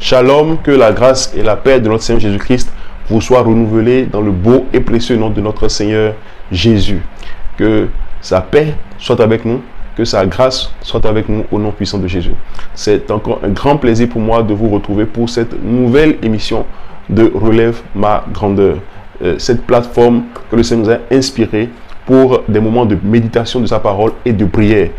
Shalom, que la grâce et la paix de notre Seigneur Jésus-Christ vous soient renouvelées dans le beau et précieux nom de notre Seigneur Jésus. Que sa paix soit avec nous, que sa grâce soit avec nous au nom puissant de Jésus. C'est encore un grand plaisir pour moi de vous retrouver pour cette nouvelle émission de Relève ma grandeur. Cette plateforme que le Seigneur nous a inspirée pour des moments de méditation de sa parole et de prière,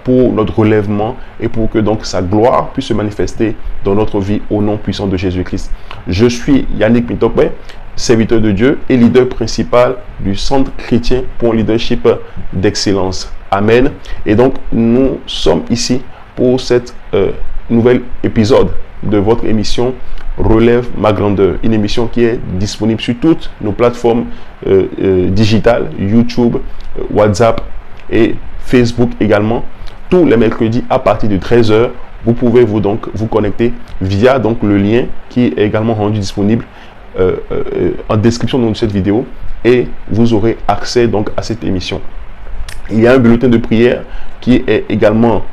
pour notre relèvement et pour que donc sa gloire puisse se manifester dans notre vie au nom puissant de Jésus-Christ. Je suis Yannick Mitokbe, serviteur de Dieu et leader principal du Centre chrétien pour un leadership d'excellence. Amen. Et donc, nous sommes ici pour cet nouvel épisode de votre émission Relève ma grandeur, une émission qui est disponible sur toutes nos plateformes digitales, YouTube, WhatsApp et Facebook également. Tous les mercredis à partir de 13h, vous pouvez vous connecter via donc le lien qui est également rendu disponible en description de cette vidéo et vous aurez accès donc à cette émission. Il y a un bulletin de prière qui est également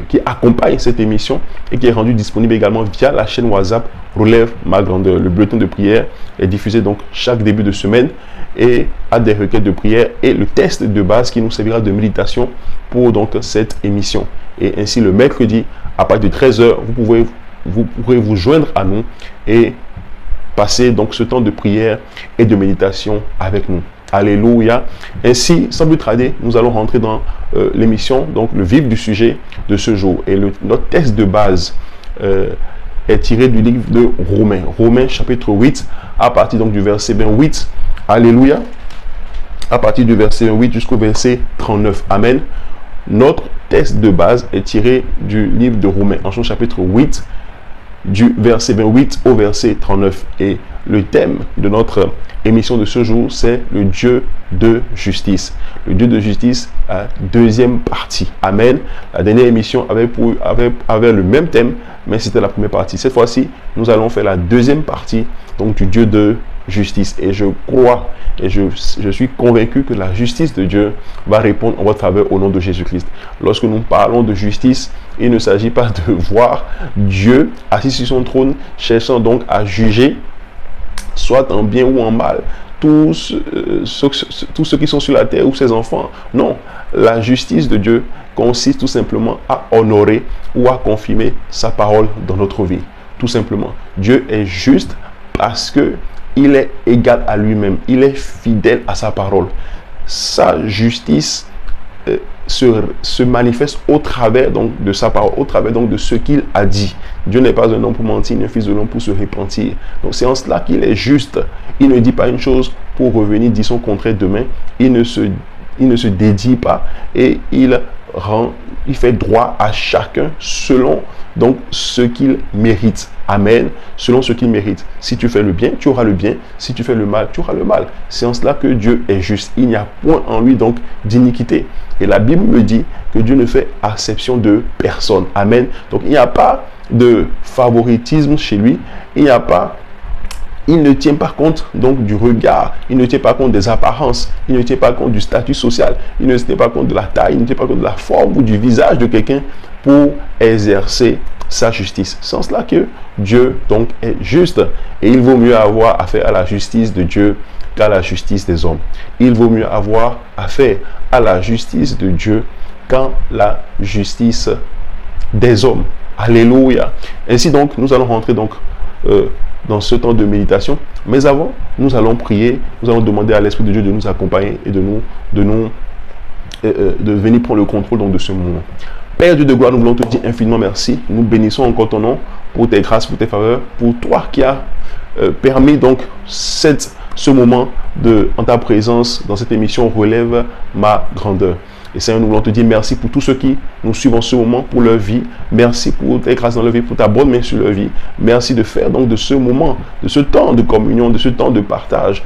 qui accompagne cette émission et qui est rendu disponible également via la chaîne WhatsApp Relève ma grandeur. Le bulletin de prière est diffusé donc chaque début de semaine et a des requêtes de prière et le test de base qui nous servira de méditation pour donc cette émission. Et ainsi le mercredi à partir de 13h, vous pourrez vous joindre à nous et passer donc ce temps de prière et de méditation avec nous. Alléluia. Ainsi, sans plus tarder, nous allons rentrer dans l'émission, donc le vif du sujet de ce jour. Et notre texte de base est tiré du livre de Romains. Romains chapitre 8, à partir donc du verset 28. Alléluia. À partir du verset 28 jusqu'au verset 39. Amen. Notre texte de base est tiré du livre de Romains, en son chapitre 8, du verset 28 au verset 39. Et le thème de notre émission de ce jour, c'est le Dieu de justice. Le Dieu de justice, deuxième partie. Amen. La dernière émission avait le même thème, mais c'était la première partie. Cette fois-ci, nous allons faire la deuxième partie donc du Dieu de justice. Et je crois et je suis convaincu que la justice de Dieu va répondre en votre faveur au nom de Jésus-Christ. Lorsque nous parlons de justice, il ne s'agit pas de voir Dieu assis sur son trône, cherchant donc à juger, soit en bien ou en mal, tous ceux qui sont sur la terre ou ses enfants. Non, la justice de Dieu consiste tout simplement à honorer ou à confirmer sa parole dans notre vie. Tout simplement, Dieu est juste parce que il est égal à lui-même. Il est fidèle à sa parole. Sa justice se manifeste au travers donc de sa parole, au travers donc de ce qu'il a dit. Dieu n'est pas un homme pour mentir, ni un fils de l'homme pour se repentir. Donc c'est en cela qu'il est juste. Il ne dit pas une chose pour revenir dire son contraire demain. Il ne se dédie pas et il fait droit à chacun selon donc ce qu'il mérite. Amen. Selon ce qu'il mérite. Si tu fais le bien, tu auras le bien. Si tu fais le mal, tu auras le mal. C'est en cela que Dieu est juste. Il n'y a point en lui donc d'iniquité. Et la Bible me dit que Dieu ne fait acception de personne. Amen. Donc il n'y a pas de favoritisme chez lui. Il ne tient pas compte donc du regard, il ne tient pas compte des apparences, il ne tient pas compte du statut social, il ne tient pas compte de la taille, il ne tient pas compte de la forme ou du visage de quelqu'un pour exercer sa justice. C'est en cela que Dieu donc est juste et il vaut mieux avoir affaire à la justice de Dieu qu'à la justice des hommes. Il vaut mieux avoir affaire à la justice de Dieu qu'à la justice des hommes. Alléluia. Ainsi donc, nous allons rentrer donc dans ce temps de méditation. Mais avant, nous allons prier, nous allons demander à l'Esprit de Dieu de nous accompagner et de venir prendre le contrôle donc, de ce moment. Père Dieu de gloire, nous voulons te dire infiniment merci. Nous bénissons encore ton nom pour tes grâces, pour tes faveurs, pour toi qui as permis donc ce moment en ta présence dans cette émission Relève ma grandeur. Et Seigneur, nous voulons te dire merci pour tous ceux qui nous suivent en ce moment, pour leur vie. Merci pour tes grâces dans leur vie, pour ta bonne main sur leur vie. Merci de faire donc de ce moment, de ce temps de communion, de ce temps de partage,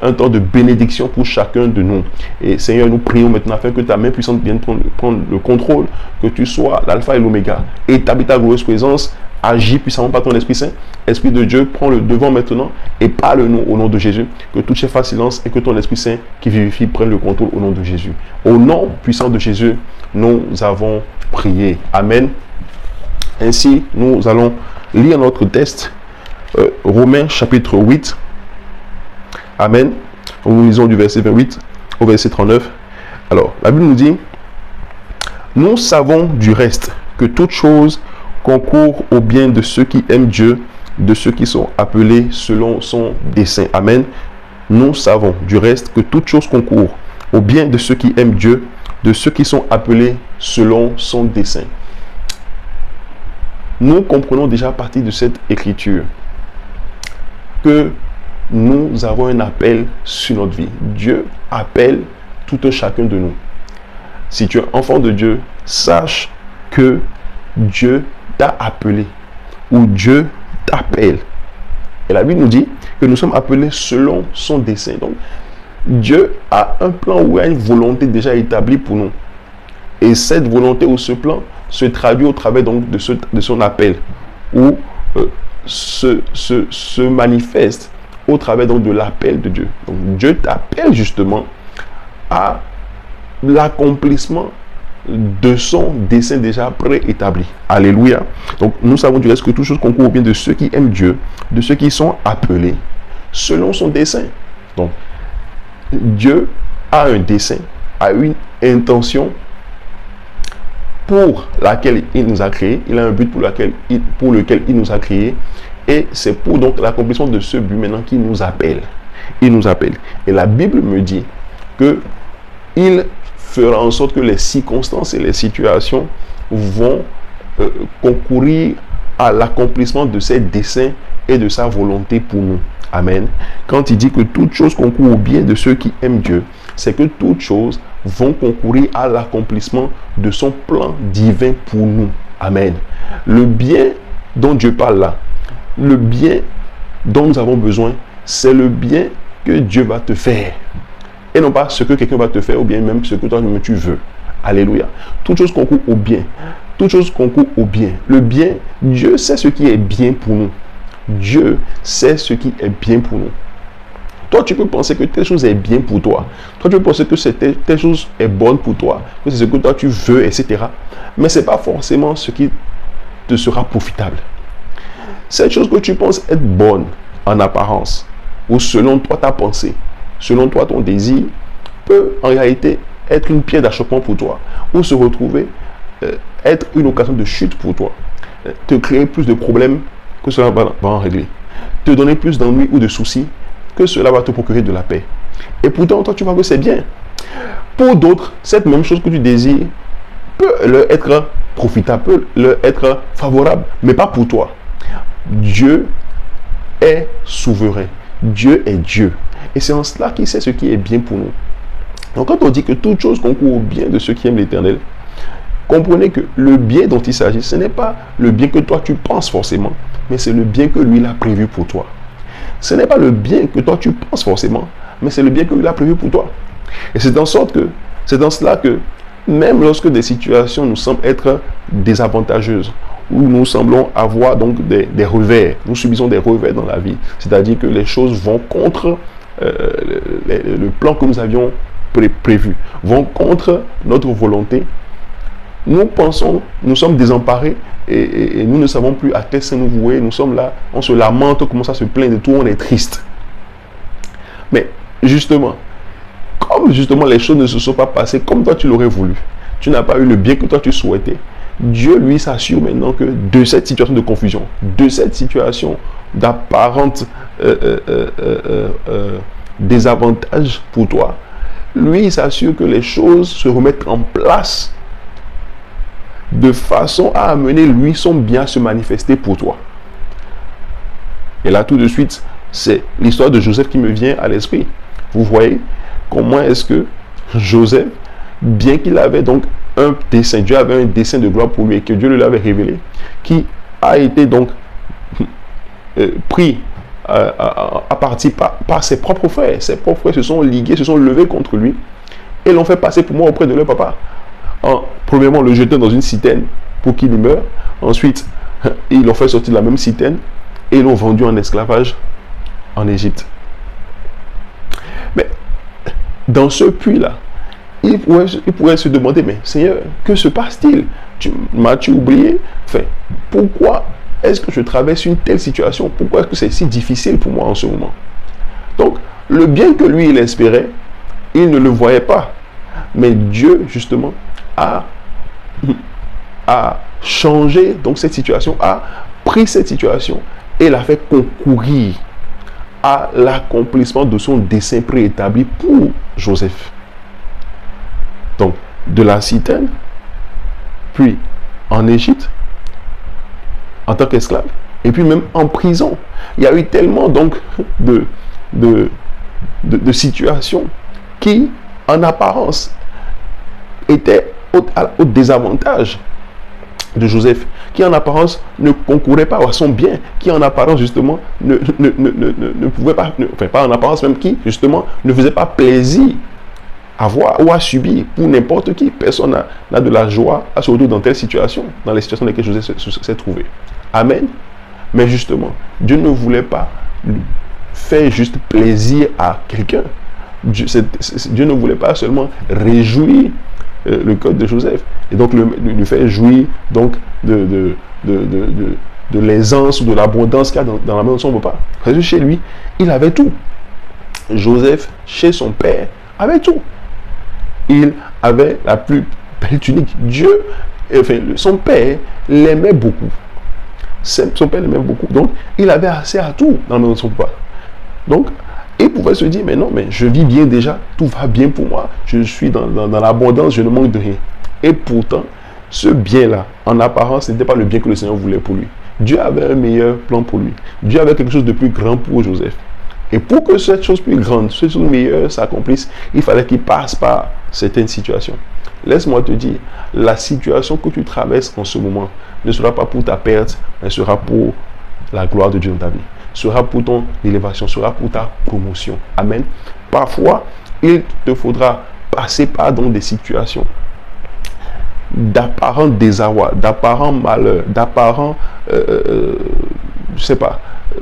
un temps de bénédiction pour chacun de nous. Et Seigneur, nous prions maintenant afin que ta main puissante vienne prendre le contrôle, que tu sois l'alpha et l'oméga. Établis ta glorieuse présence, agis puissamment par ton Esprit Saint. Esprit de Dieu, prends le devant maintenant et parle-nous au nom de Jésus. Que toute chair fasse silence et que ton Esprit Saint qui vivifie prenne le contrôle au nom de Jésus. Au nom puissant de Jésus, nous avons prié. Amen. Ainsi, nous allons lire notre texte, Romains chapitre 8. Amen. Nous lisons du verset 28 au verset 39. Alors, la Bible nous dit, nous savons du reste que toute chose concourt au bien de ceux qui aiment Dieu, de ceux qui sont appelés selon son dessein. Amen. Nous savons du reste que toute chose concourt au bien de ceux qui aiment Dieu, de ceux qui sont appelés selon son dessein. Nous comprenons déjà à partir de cette écriture que nous avons un appel sur notre vie. Dieu appelle tout un chacun de nous. Si tu es enfant de Dieu, sache que Dieu t'a appelé ou Dieu t'appelle. Et la Bible nous dit que nous sommes appelés selon son dessein. Donc, Dieu a un plan ou a une volonté déjà établie pour nous. Et cette volonté ou ce plan se traduit au travers donc de son appel ou se manifeste au travers donc de l'appel de Dieu. Donc Dieu t'appelle justement à l'accomplissement de son dessein déjà préétabli. Alléluia. Donc nous savons du reste que toute chose concourt au bien de ceux qui aiment Dieu, de ceux qui sont appelés selon son dessein. Donc Dieu a un dessein, a une intention pour laquelle il nous a créés. Il a un but pour lequel il nous a créés. Et c'est pour donc l'accomplissement de ce but maintenant qu'il nous appelle. Il nous appelle. Et la Bible me dit que il fera en sorte que les circonstances et les situations vont concourir à l'accomplissement de ses desseins et de sa volonté pour nous. Amen. Quand il dit que toute chose concourt au bien de ceux qui aiment Dieu, c'est que toutes choses vont concourir à l'accomplissement de son plan divin pour nous. Amen. Le bien dont Dieu parle là, le bien dont nous avons besoin, c'est le bien que Dieu va te faire. Et non pas ce que quelqu'un va te faire ou bien même ce que toi-même tu veux. Alléluia. Toute chose concourt au bien. Toute chose concourt au bien. Le bien, Dieu sait ce qui est bien pour nous. Dieu sait ce qui est bien pour nous. Toi, tu peux penser que telle chose est bien pour toi. Toi, tu peux penser que telle chose est bonne pour toi, que c'est ce que toi tu veux, etc. Mais ce n'est pas forcément ce qui te sera profitable. Cette chose que tu penses être bonne en apparence, ou selon toi ta pensée, selon toi ton désir, peut en réalité être une pierre d'achoppement pour toi, ou se retrouver être une occasion de chute pour toi, te créer plus de problèmes que cela va en régler, te donner plus d'ennuis ou de soucis que cela va te procurer de la paix. Et pourtant, toi, tu vois que c'est bien. Pour d'autres, cette même chose que tu désires peut leur être profitable, peut leur être favorable, mais pas pour toi. Dieu est souverain. Dieu est Dieu. Et c'est en cela qu'il sait ce qui est bien pour nous. Donc, quand on dit que toute chose concourt au bien de ceux qui aiment l'Éternel, comprenez que le bien dont il s'agit, ce n'est pas le bien que toi tu penses forcément, mais c'est le bien que lui il a prévu pour toi. Ce n'est pas le bien que toi tu penses forcément, mais c'est le bien que lui a prévu pour toi. Et c'est dans cela que même lorsque des situations nous semblent être désavantageuses, où nous semblons avoir donc des revers, nous subissons des revers dans la vie, c'est-à-dire que les choses vont contre le plan que nous avions prévu, vont contre notre volonté. Nous pensons, nous sommes désemparés et nous ne savons plus à quel sein nous vouer. Nous sommes là, on se lamente, on commence à se plaindre de tout, on est triste. Mais justement, comme justement les choses ne se sont pas passées comme toi tu l'aurais voulu, tu n'as pas eu le bien que toi tu souhaitais, Dieu lui s'assure maintenant que de cette situation de confusion, de cette situation d'apparente désavantage pour toi, lui il s'assure que les choses se remettent en place de façon à amener lui son bien à se manifester pour toi. Et là tout de suite, c'est l'histoire de Joseph qui me vient à l'esprit. Vous voyez comment est-ce que Joseph, bien qu'il avait donc un dessein, Dieu avait un dessein de gloire pour lui et que Dieu lui avait révélé, qui a été donc pris à partie par ses propres frères. Ses propres frères se sont ligués, se sont levés contre lui et l'ont fait passer pour moi auprès de leur papa. Premièrement, le jetant dans une citerne pour qu'il y meure. Ensuite, ils l'ont fait sortir de la même citerne et l'ont vendu en esclavage en Égypte. Mais dans ce puits-là, il pourrait se demander, mais Seigneur, que se passe-t-il? M'as-tu oublié? Enfin, pourquoi est-ce que je traverse une telle situation? Pourquoi est-ce que c'est si difficile pour moi en ce moment? Donc, le bien que lui, il espérait, il ne le voyait pas. Mais Dieu, justement, a changé donc cette situation, a pris cette situation et l'a fait concourir à l'accomplissement de son dessein préétabli pour Joseph. Donc, de la citerne, puis en Égypte, en tant qu'esclave, et puis même en prison. Il y a eu tellement donc de situations qui, en apparence, étaient au désavantage de Joseph, qui en apparence ne concourait pas à son bien, qui en apparence justement ne pouvait pas, enfin pas en apparence même, qui justement ne faisait pas plaisir à voir ou à subir pour n'importe qui. Personne n'a de la joie à se retrouver dans telle situation, dans les situations dans lesquelles Joseph s'est trouvé. Amen. Mais justement, Dieu ne voulait pas faire juste plaisir à quelqu'un. Dieu ne voulait pas seulement réjouir le cœur de Joseph et donc lui faire jouir donc de l'aisance ou de l'abondance qu'il y a dans la main de son papa. Parce que chez lui, il avait tout. Joseph, chez son père, avait tout. Il avait la plus belle tunique. Dieu, enfin, son père l'aimait beaucoup. Son père l'aimait beaucoup. Donc, il avait assez à tout dans la maison de son papa. Donc, il pouvait se dire, mais non, mais je vis bien déjà, tout va bien pour moi, je suis dans l'abondance, je ne manque de rien. Et pourtant, ce bien-là, en apparence, ce n'était pas le bien que le Seigneur voulait pour lui. Dieu avait un meilleur plan pour lui. Dieu avait quelque chose de plus grand pour Joseph. Et pour que cette chose plus grande, cette chose meilleure s'accomplisse, il fallait qu'il passe par certaines situations. Laisse-moi te dire, la situation que tu traverses en ce moment ne sera pas pour ta perte, mais sera pour la gloire de Dieu dans ta vie. Sera pour ton élévation, sera pour ta promotion. Amen. Parfois, il te faudra passer par dans des situations d'apparent désarroi, d'apparent malheur, d'apparent,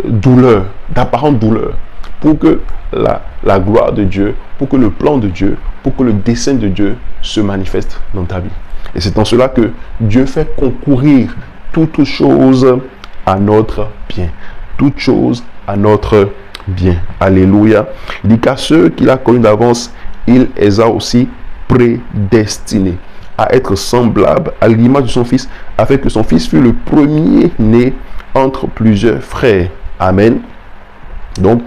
douleur, d'apparente douleur, pour que la gloire de Dieu, pour que le plan de Dieu, pour que le dessein de Dieu se manifeste dans ta vie. Et c'est en cela que Dieu fait concourir toutes choses à notre bien. Toutes choses à notre bien. Alléluia. Il dit qu'à ceux qu'il a connus d'avance, il les a aussi prédestinés à être semblables à l'image de son fils, afin que son fils fût le premier-né entre plusieurs frères. Amen. Donc,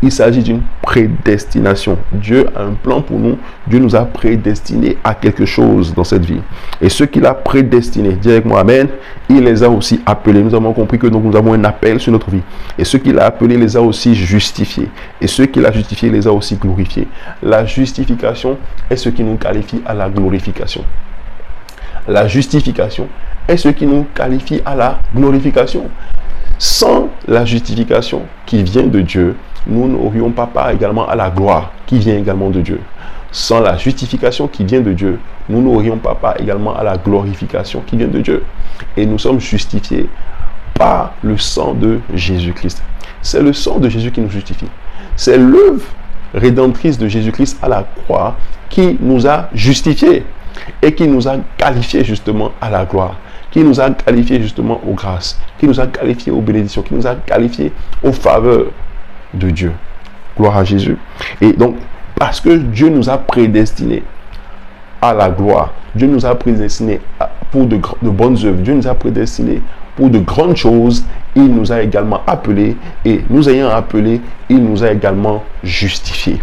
il s'agit d'une prédestination. Dieu a un plan pour nous. Dieu nous a prédestinés à quelque chose dans cette vie. Et ceux qu'il a prédestinés, dis avec moi, amen, il les a aussi appelés. Nous avons compris que donc, nous avons un appel sur notre vie. Et ceux qu'il a appelés les a aussi justifiés. Et ceux qu'il a justifiés les a aussi glorifiés. La justification est ce qui nous qualifie à la glorification. La justification est ce qui nous qualifie à la glorification. Sans la justification qui vient de Dieu, nous n'aurions pas part également à la gloire qui vient également de Dieu. Sans la justification qui vient de Dieu, nous n'aurions pas part également à la glorification qui vient de Dieu. Et nous sommes justifiés par le sang de Jésus-Christ. C'est le sang de Jésus qui nous justifie. C'est l'œuvre rédemptrice de Jésus-Christ à la croix qui nous a justifiés et qui nous a qualifiés justement à la gloire, qui nous a qualifiés justement aux grâces, qui nous a qualifiés aux bénédictions, qui nous a qualifiés aux faveurs de Dieu. Gloire à Jésus. Et donc, parce que Dieu nous a prédestinés à la gloire, Dieu nous a prédestinés pour de bonnes œuvres, Dieu nous a prédestinés pour de grandes choses, il nous a également appelés, et nous ayant appelés, il nous a également justifiés.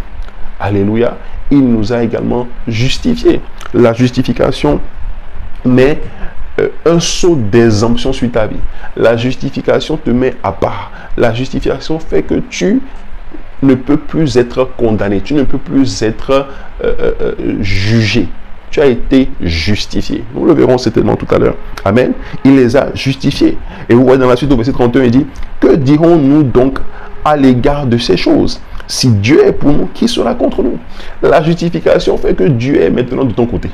Alléluia. Il nous a également justifiés. La justification met un saut d'exemption sur ta vie. La justification te met à part. La justification fait que tu ne peux plus être condamné. Tu ne peux plus être jugé. Tu as été justifié. Nous le verrons certainement tout à l'heure. Amen. Il les a justifiés. Et vous voyez dans la suite au verset 31, il dit, que dirons-nous donc à l'égard de ces choses? Si Dieu est pour nous, qui sera contre nous? La justification fait que Dieu est maintenant de ton côté.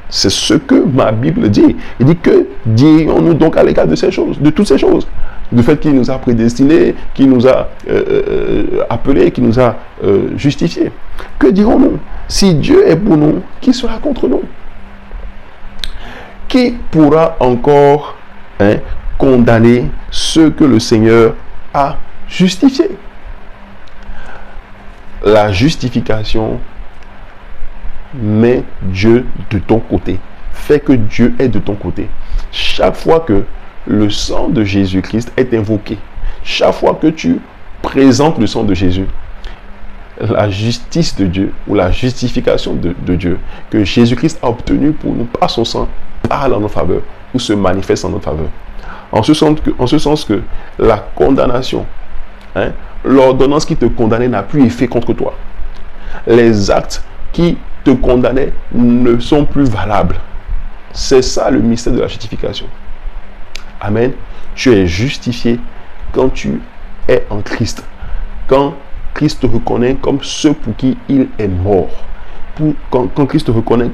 C'est ce que ma Bible dit. Il dit, que dirions-nous donc à l'égard de ces choses, de toutes ces choses? Du fait qu'il nous a prédestinés, qu'il nous a appelés, qu'il nous a justifiés. Que dirons-nous? Si Dieu est pour nous, qui sera contre nous? Qui pourra encore condamner ceux que le Seigneur a justifiés. La justification met Dieu de ton côté. Fait que Dieu est de ton côté. Chaque fois que le sang de Jésus-Christ est invoqué, chaque fois que tu présentes le sang de Jésus, la justice de Dieu ou la justification de Dieu que Jésus-Christ a obtenue pour nous par son sang parle en notre faveur ou se manifeste en notre faveur. En ce sens que la condamnation, l'ordonnance qui te condamnait n'a plus effet contre toi. Les actes qui te condamnaient ne sont plus valables. C'est ça le mystère de la justification. Amen. Tu es justifié quand tu es en Christ. Quand Christ te reconnaît comme ceux pour qui il est mort. Quand Christ te reconnaît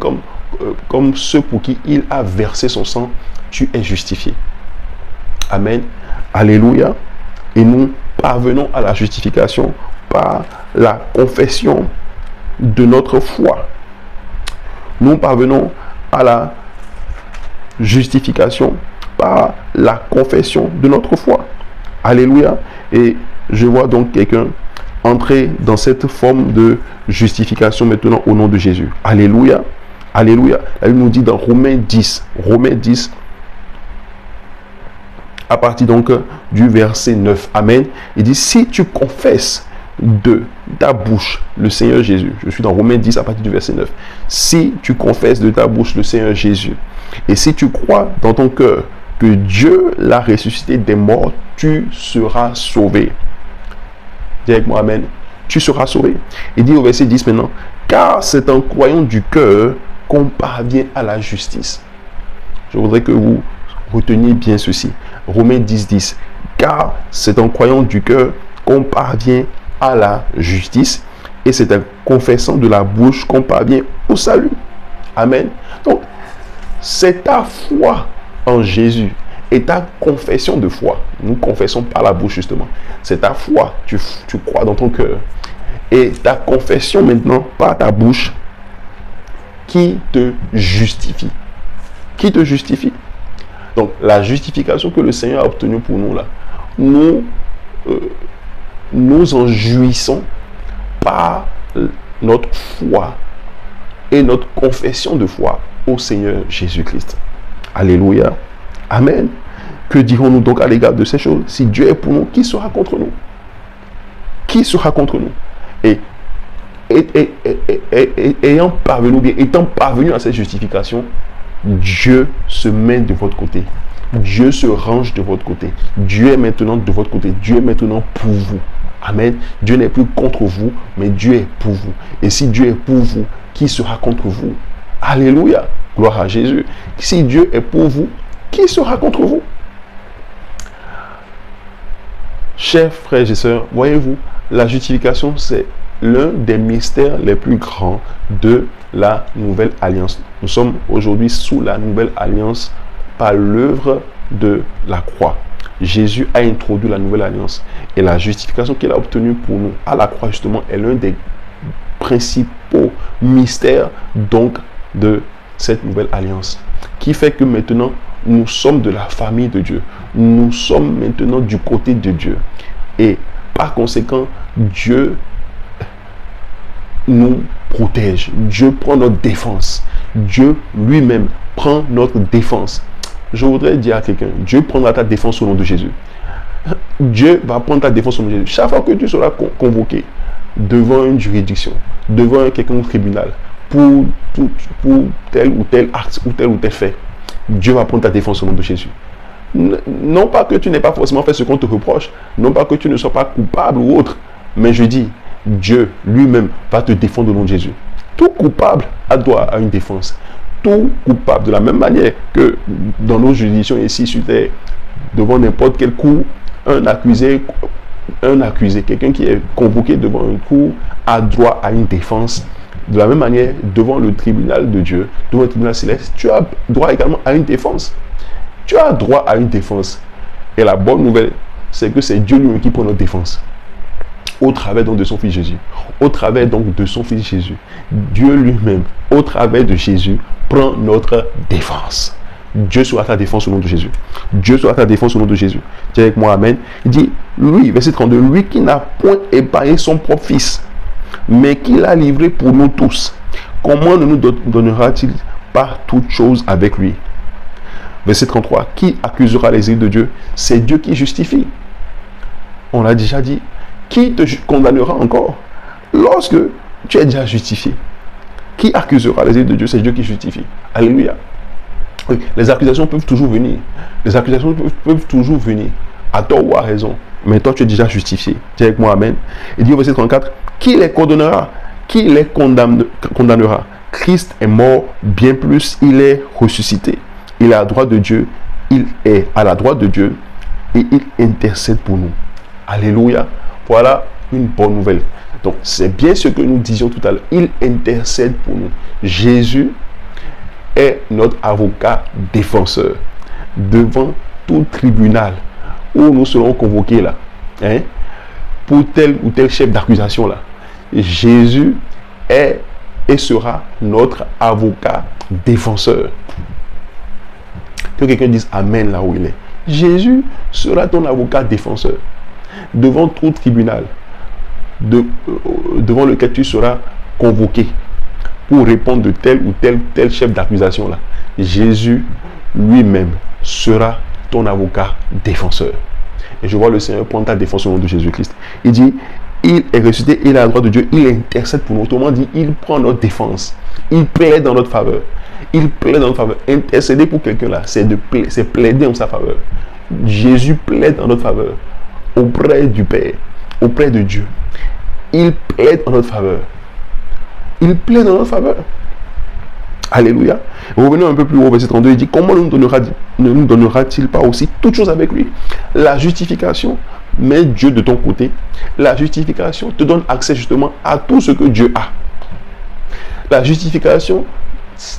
comme ceux pour qui il a versé son sang, tu es justifié. Amen. Alléluia. Et nous parvenons à la justification par la confession de notre foi. Nous parvenons à la justification par la confession de notre foi. Alléluia. Et je vois donc quelqu'un entrer dans cette forme de justification maintenant au nom de Jésus. Alléluia. Alléluia. Elle nous dit dans Romains 10, à partir donc du verset 9. Amen. Il dit, si tu confesses de ta bouche le Seigneur Jésus. Je suis dans Romains 10 à partir du verset 9. Si tu confesses de ta bouche le Seigneur Jésus, et si tu crois dans ton cœur que Dieu l'a ressuscité des morts, tu seras sauvé. Dis avec moi, amen. Tu seras sauvé. Il dit au verset 10 maintenant, car c'est en croyant du cœur qu'on parvient à la justice. Je voudrais que vous reteniez bien ceci. Romains 10, 10. Car c'est en croyant du cœur qu'on parvient à la justice, et c'est en confessant de la bouche qu'on parvient au salut. Amen. Donc, c'est ta foi en Jésus et ta confession de foi. Nous confessons par la bouche justement. C'est ta foi, tu crois dans ton cœur. Et ta confession maintenant par ta bouche qui te justifie. Qui te justifie. Donc, la justification que le Seigneur a obtenue pour nous là, nous en jouissons par notre foi et notre confession de foi au Seigneur Jésus-Christ. Alléluia. Amen. Que dirons-nous donc à l'égard de ces choses? Si Dieu est pour nous, qui sera contre nous? Qui sera contre nous? Et étant parvenu à cette justification, Dieu se met de votre côté. Dieu se range de votre côté. Dieu est maintenant de votre côté. Dieu est maintenant pour vous. Amen. Dieu n'est plus contre vous, mais Dieu est pour vous. Et si Dieu est pour vous, qui sera contre vous? Alléluia. Gloire à Jésus. Si Dieu est pour vous, qui sera contre vous? Chers frères et sœurs, voyez-vous, la justification, c'est l'un des mystères les plus grands de la nouvelle alliance. Nous sommes aujourd'hui sous la nouvelle alliance par l'œuvre de la croix. Jésus a introduit la nouvelle alliance et la justification qu'il a obtenue pour nous à la croix justement est l'un des principaux mystères donc de cette nouvelle alliance qui fait que maintenant nous sommes de la famille de Dieu. Nous sommes maintenant du côté de Dieu et par conséquent Dieu nous protège. Dieu prend notre défense. Dieu lui-même prend notre défense. Je voudrais dire à quelqu'un, Dieu prendra ta défense au nom de Jésus. Dieu va prendre ta défense au nom de Jésus. Chaque fois que tu seras convoqué devant une juridiction, devant quelqu'un au tribunal, pour tel ou tel acte ou tel fait, Dieu va prendre ta défense au nom de Jésus. Non pas que tu n'aies pas forcément fait ce qu'on te reproche, non pas que tu ne sois pas coupable ou autre, mais je dis, Dieu lui-même va te défendre au nom de Jésus. Tout coupable a droit à une défense. Tout coupable, de la même manière que dans nos juridictions ici sur terre, devant n'importe quelle cour, un accusé, quelqu'un qui est convoqué devant une cour a droit à une défense. De la même manière, devant le tribunal de Dieu, devant le tribunal céleste, tu as droit également à une défense. Tu as droit à une défense. Et la bonne nouvelle, c'est que c'est Dieu lui-même qui prend notre défense. Au travers donc de son Fils Jésus. Au travers donc de son Fils Jésus. Dieu lui-même, au travers de Jésus, prend notre défense. Dieu sera ta défense au nom de Jésus. Dieu sera ta défense au nom de Jésus. Dis avec moi, amen. Il dit, lui, verset 32, lui qui n'a point épargné son propre fils, mais qui l'a livré pour nous tous, comment ne nous donnera-t-il pas toutes choses avec lui? Verset 33, qui accusera les îles de Dieu? C'est Dieu qui justifie. On l'a déjà dit. Qui te condamnera encore lorsque tu es déjà justifié? Qui accusera les îles de Dieu? C'est Dieu qui justifie. Alléluia. Oui, les accusations peuvent toujours venir. Les accusations peuvent toujours venir. À tort ou à raison. Mais toi, tu es déjà justifié. Dis avec moi, amen. Il dit au verset 34, qui les condamnera? Qui les condamnera? Christ est mort, bien plus, il est ressuscité. Il est à la droite de Dieu. Il est à la droite de Dieu. Et il intercède pour nous. Alléluia. Voilà une bonne nouvelle. Donc, c'est bien ce que nous disions tout à l'heure. Il intercède pour nous. Jésus est notre avocat défenseur devant tout tribunal où nous serons convoqués là, hein, pour tel ou tel chef d'accusation là. Jésus est et sera notre avocat défenseur. Que quelqu'un dise amen là où il est. Jésus sera ton avocat défenseur devant tout tribunal devant lequel tu seras convoqué pour répondre de tel ou tel chef d'accusation là. Jésus lui-même sera ton avocat défenseur. Et je vois le Seigneur prendre ta défense au nom de Jésus-Christ. Il dit, il est ressuscité, il est à la droite de Dieu, il intercède pour nous. Autrement dit, il prend notre défense. Il plaide dans notre faveur. Il plaide dans notre faveur. Intercéder pour quelqu'un là, c'est plaider en sa faveur. Jésus plaide en notre faveur auprès du Père, auprès de Dieu. Il plaide en notre faveur. Il plaide en notre faveur. Alléluia. Revenons un peu plus haut, verset 32, il dit, comment ne nous donnera-t-il pas aussi toutes choses avec lui? La justification met Dieu de ton côté. La justification te donne accès justement à tout ce que Dieu a. La justification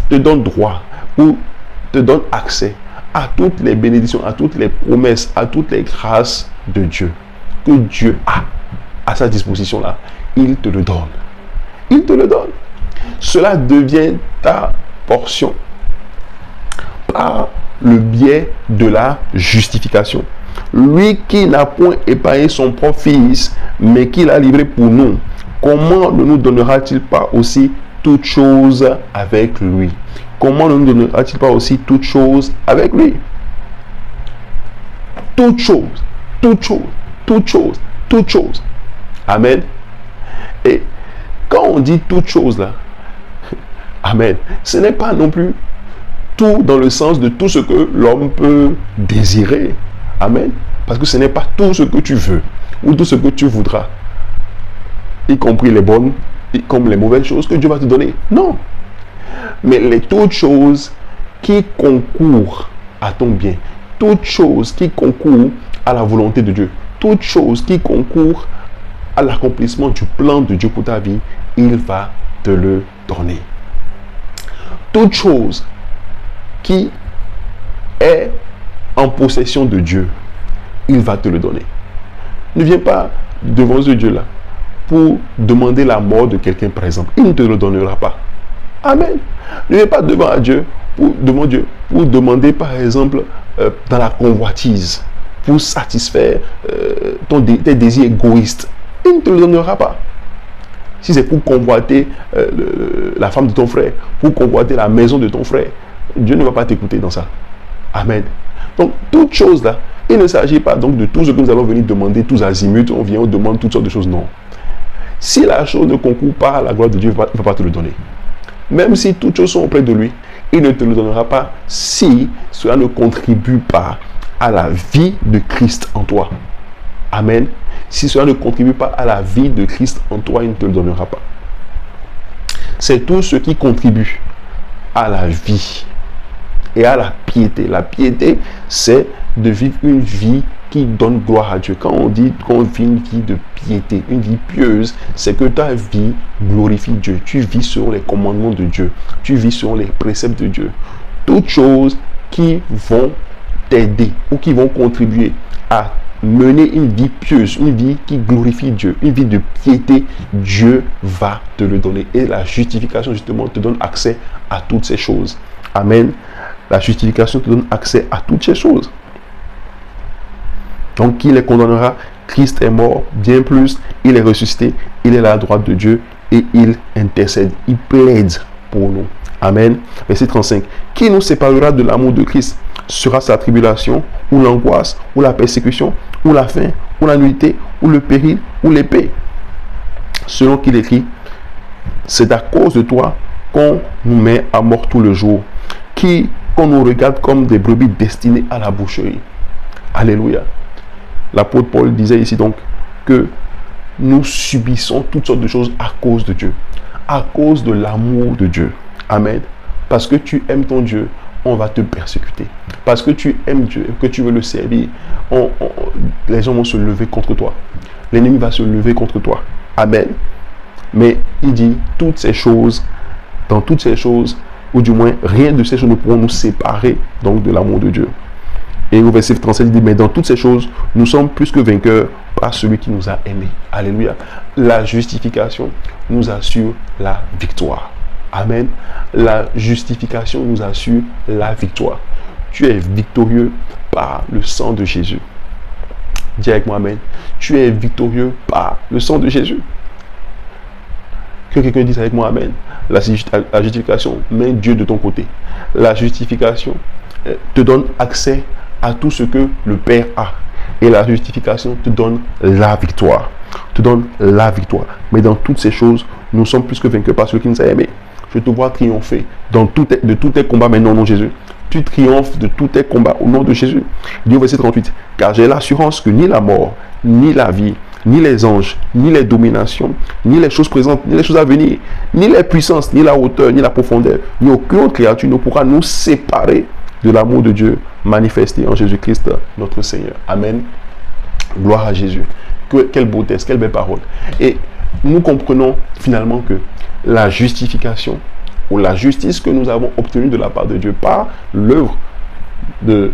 te donne droit ou te donne accès à toutes les bénédictions, à toutes les promesses, à toutes les grâces de Dieu que Dieu a à sa disposition là. Il te le donne. Il te le donne. Cela devient ta portion par le biais de la justification. Lui qui n'a point épargné son propre fils, mais qui l'a livré pour nous, comment ne nous donnera-t-il pas aussi toutes choses avec lui? Comment ne nous donnera-t-il pas aussi toutes choses avec lui? Toutes choses, toutes choses, toutes choses, toutes choses. Amen. Et quand on dit toutes choses là, amen, ce n'est pas non plus tout dans le sens de tout ce que l'homme peut désirer. Amen. Parce que ce n'est pas tout ce que tu veux ou tout ce que tu voudras, y compris les bonnes comme les mauvaises choses que Dieu va te donner. Non. Mais les toutes choses qui concourent à ton bien, toutes choses qui concourent à la volonté de Dieu, toutes choses qui concourent à l'accomplissement du plan de Dieu pour ta vie, il va te le donner. Toute chose qui est en possession de Dieu, il va te le donner. Ne viens pas devant ce Dieu-là pour demander la mort de quelqu'un, par exemple. Il ne te le donnera pas. Amen. Ne viens pas devant Dieu pour demander, par exemple, dans la convoitise, pour satisfaire tes désirs égoïstes. Il ne te le donnera pas. Si c'est pour convoiter la femme de ton frère, pour convoiter la maison de ton frère, Dieu ne va pas t'écouter dans ça. Amen. Donc, toutes choses là, il ne s'agit pas donc de tout ce que nous allons venir demander, tous azimuts, on demande toutes sortes de choses, non. Si la chose ne concourt pas à la gloire de Dieu, il ne va pas te le donner. Même si toutes choses sont auprès de lui, il ne te le donnera pas si cela ne contribue pas à la vie de Christ en toi. Amen. Si cela ne contribue pas à la vie de Christ en toi, il ne te le donnera pas. C'est tout ce qui contribue à la vie et à la piété. La piété, c'est de vivre une vie qui donne gloire à Dieu. Quand on dit qu'on vit une vie de piété, une vie pieuse, c'est que ta vie glorifie Dieu. Tu vis selon les commandements de Dieu. Tu vis selon les préceptes de Dieu. Toutes choses qui vont t'aider ou qui vont contribuer à mener une vie pieuse, une vie qui glorifie Dieu, une vie de piété, Dieu va te le donner. Et la justification, justement, te donne accès à toutes ces choses. Amen. La justification te donne accès à toutes ces choses. Donc, qui les condamnera? Christ est mort, bien plus, il est ressuscité, il est à la droite de Dieu et il intercède, il plaide pour nous. Amen. Verset 35. Qui nous séparera de l'amour de Christ? Sera-ce la tribulation, ou l'angoisse, ou la persécution, ou la faim, ou la nudité, ou le péril, ou l'épée? Selon qu'il écrit, c'est à cause de toi qu'on nous met à mort tout le jour, qu'on nous regarde comme des brebis destinées à la boucherie. Alléluia. L'apôtre Paul disait ici donc que nous subissons toutes sortes de choses à cause de Dieu, à cause de l'amour de Dieu. Amen. Parce que tu aimes ton Dieu, on va te persécuter. Parce que tu aimes Dieu et que tu veux le servir, les gens vont se lever contre toi. L'ennemi va se lever contre toi. Amen. Mais il dit toutes ces choses, dans toutes ces choses, ou du moins rien de ces choses ne pourront nous séparer donc de l'amour de Dieu. Et au verset 37, il dit, mais dans toutes ces choses, nous sommes plus que vainqueurs par celui qui nous a aimés. Alléluia. La justification nous assure la victoire. Amen. La justification nous assure la victoire. Tu es victorieux par le sang de Jésus. Dis avec moi, amen. Tu es victorieux par le sang de Jésus. Que quelqu'un dise avec moi, amen. La justification met Dieu de ton côté. La justification te donne accès à tout ce que le Père a. Et la justification te donne la victoire. Te donne la victoire. Mais dans toutes ces choses, nous sommes plus que vainqueurs par celui qui nous a aimés. Je te vois triompher de tous tes combats maintenant au nom de Jésus. Tu triomphes de tous tes combats au nom de Jésus. Il dit au verset 38, car j'ai l'assurance que ni la mort, ni la vie, ni les anges, ni les dominations, ni les choses présentes, ni les choses à venir, ni les puissances, ni la hauteur, ni la profondeur, ni aucune autre créature ne pourra nous séparer de l'amour de Dieu manifesté en Jésus-Christ notre Seigneur. Amen. Gloire à Jésus. Quelle beauté, quelle belle parole. Et nous comprenons finalement que la justification ou la justice que nous avons obtenue de la part de Dieu par l'œuvre de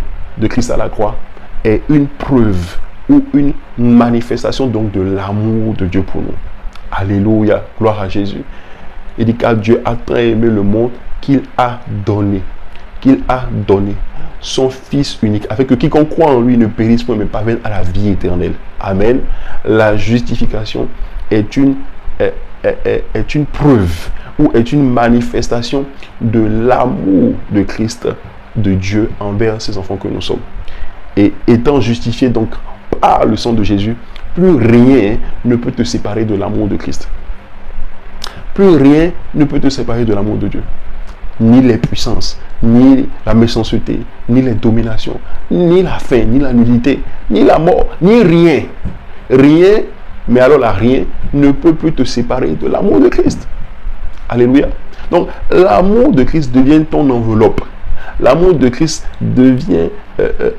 Christ à la croix est une preuve ou une manifestation donc de l'amour de Dieu pour nous. Alléluia, gloire à Jésus. Il dit car Dieu a tant aimé le monde qu'il a donné son Fils unique, afin que quiconque croit en lui ne périsse point, mais parvienne à la vie éternelle. Amen. La justification est une preuve ou est une manifestation de l'amour de Christ, de Dieu envers ses enfants que nous sommes. Et étant justifié donc par le sang de Jésus, plus rien ne peut te séparer de l'amour de Christ. Plus rien ne peut te séparer de l'amour de Dieu. Ni les puissances, ni la méchanceté, ni les dominations, ni la faim, ni la nudité, ni la mort, ni rien. Rien, mais alors là, rien ne peut plus te séparer de l'amour de Christ. Alléluia. Donc, l'amour de Christ devient ton enveloppe. L'amour de Christ devient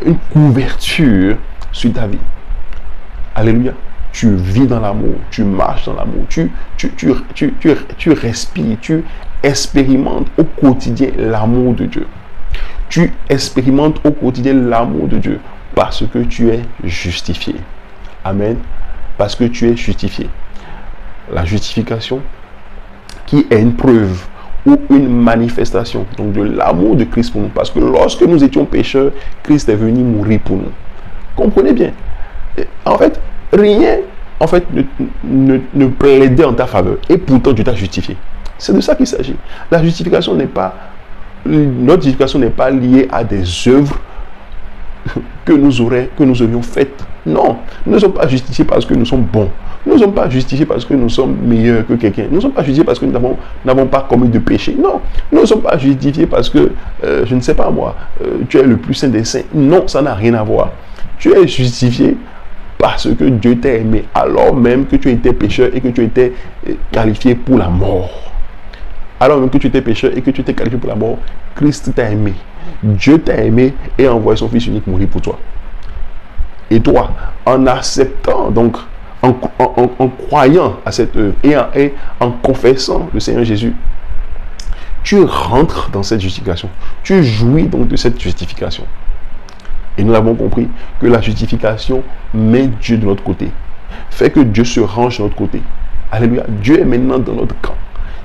une couverture sur ta vie. Alléluia. Tu vis dans l'amour, tu marches dans l'amour, tu respires, tu expérimentes au quotidien l'amour de Dieu. Tu expérimentes au quotidien l'amour de Dieu parce que tu es justifié. Amen. Parce que tu es justifié. La justification qui est une preuve ou une manifestation donc de l'amour de Christ pour nous. Parce que lorsque nous étions pécheurs, Christ est venu mourir pour nous. Comprenez bien. En fait, rien ne plaidait en ta faveur. Et pourtant, Dieu t'a justifié. C'est de ça qu'il s'agit. La justification n'est pas... Notre justification n'est pas liée à des œuvres que nous aurions faites. Non. Nous ne sommes pas justifiés parce que nous sommes bons. Nous ne sommes pas justifiés parce que nous sommes meilleurs que quelqu'un. Nous ne sommes pas justifiés parce que nous n'avons pas commis de péché. Non. Nous ne sommes pas justifiés parce que, je ne sais pas moi, tu es le plus saint des saints. Non, ça n'a rien à voir. Tu es justifié parce que Dieu t'a aimé, alors même que tu étais pécheur et que tu étais qualifié pour la mort. Alors même que tu étais pécheur et que tu étais qualifié pour la mort, Christ t'a aimé. Dieu t'a aimé et a envoyé son Fils unique mourir pour toi. Et toi, en acceptant, donc, en croyant à cette œuvre et en confessant le Seigneur Jésus, tu rentres dans cette justification. Tu jouis donc de cette justification. Et nous avons compris que la justification met Dieu de notre côté. Fait que Dieu se range de notre côté. Alléluia. Dieu est maintenant dans notre camp.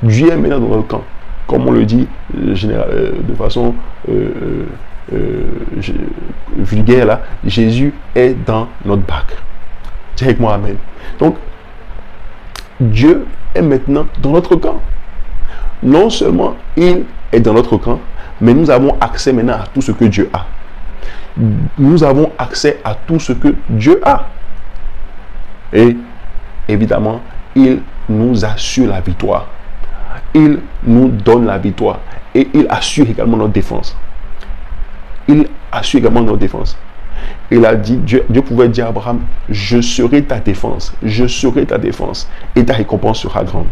Dieu est maintenant dans notre camp. comme on le dit de façon vulgaire là, Jésus est dans notre bac. Dis avec moi amen. Donc, Dieu est maintenant dans notre camp. Non seulement il est dans notre camp, mais nous avons accès maintenant à tout ce que Dieu a. Nous avons accès à tout ce que Dieu a. Et évidemment, il nous assure la victoire. Il nous donne la victoire. Et il assure également notre défense. Il assure également notre défense. Il a dit, Dieu pouvait dire à Abraham, je serai ta défense. Je serai ta défense. Et ta récompense sera grande.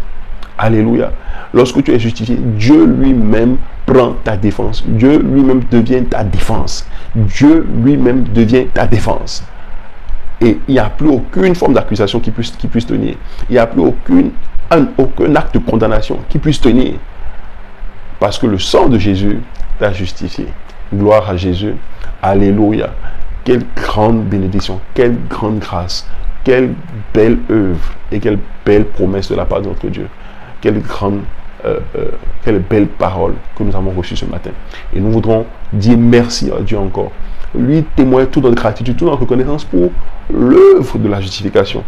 Alléluia. Lorsque tu es justifié, Dieu lui-même prend ta défense. Dieu lui-même devient ta défense. Dieu lui-même devient ta défense. Et il n'y a plus aucune forme d'accusation qui puisse tenir. Il n'y a plus aucun acte de condamnation qui puisse tenir. Parce que le sang de Jésus t'a justifié. Gloire à Jésus. Alléluia. Quelle grande bénédiction. Quelle grande grâce. Quelle belle œuvre. Et quelle belle promesse de la part de notre Dieu. Quelle belle parole que nous avons reçue ce matin. Et nous voudrons dire merci à Dieu encore. Lui témoigner toute notre gratitude, toute notre reconnaissance pour l'œuvre de la justification.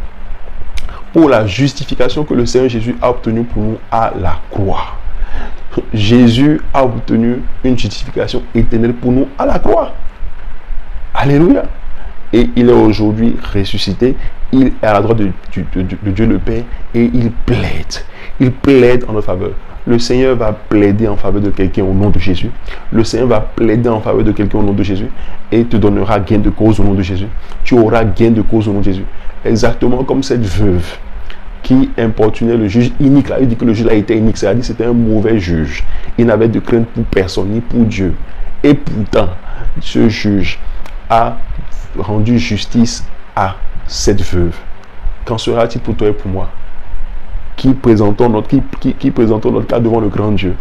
Pour la justification que le Seigneur Jésus a obtenue pour nous à la croix. Jésus a obtenu une justification éternelle pour nous à la croix. Alléluia. Et il est aujourd'hui ressuscité. Il est à la droite de Dieu le Père et il plaide. Il plaide en notre faveur. Le Seigneur va plaider en faveur de quelqu'un au nom de Jésus. Le Seigneur va plaider en faveur de quelqu'un au nom de Jésus et te donnera gain de cause au nom de Jésus. Tu auras gain de cause au nom de Jésus. Exactement comme cette veuve qui importunait le juge inique. Là, il dit que le juge là était inique. C'est-à-dire que c'était un mauvais juge. Il n'avait de crainte pour personne, ni pour Dieu. Et pourtant, ce juge a rendu justice à cette veuve. Qu'en sera-t-il pour toi et pour moi qui présentons notre cas devant le grand Dieu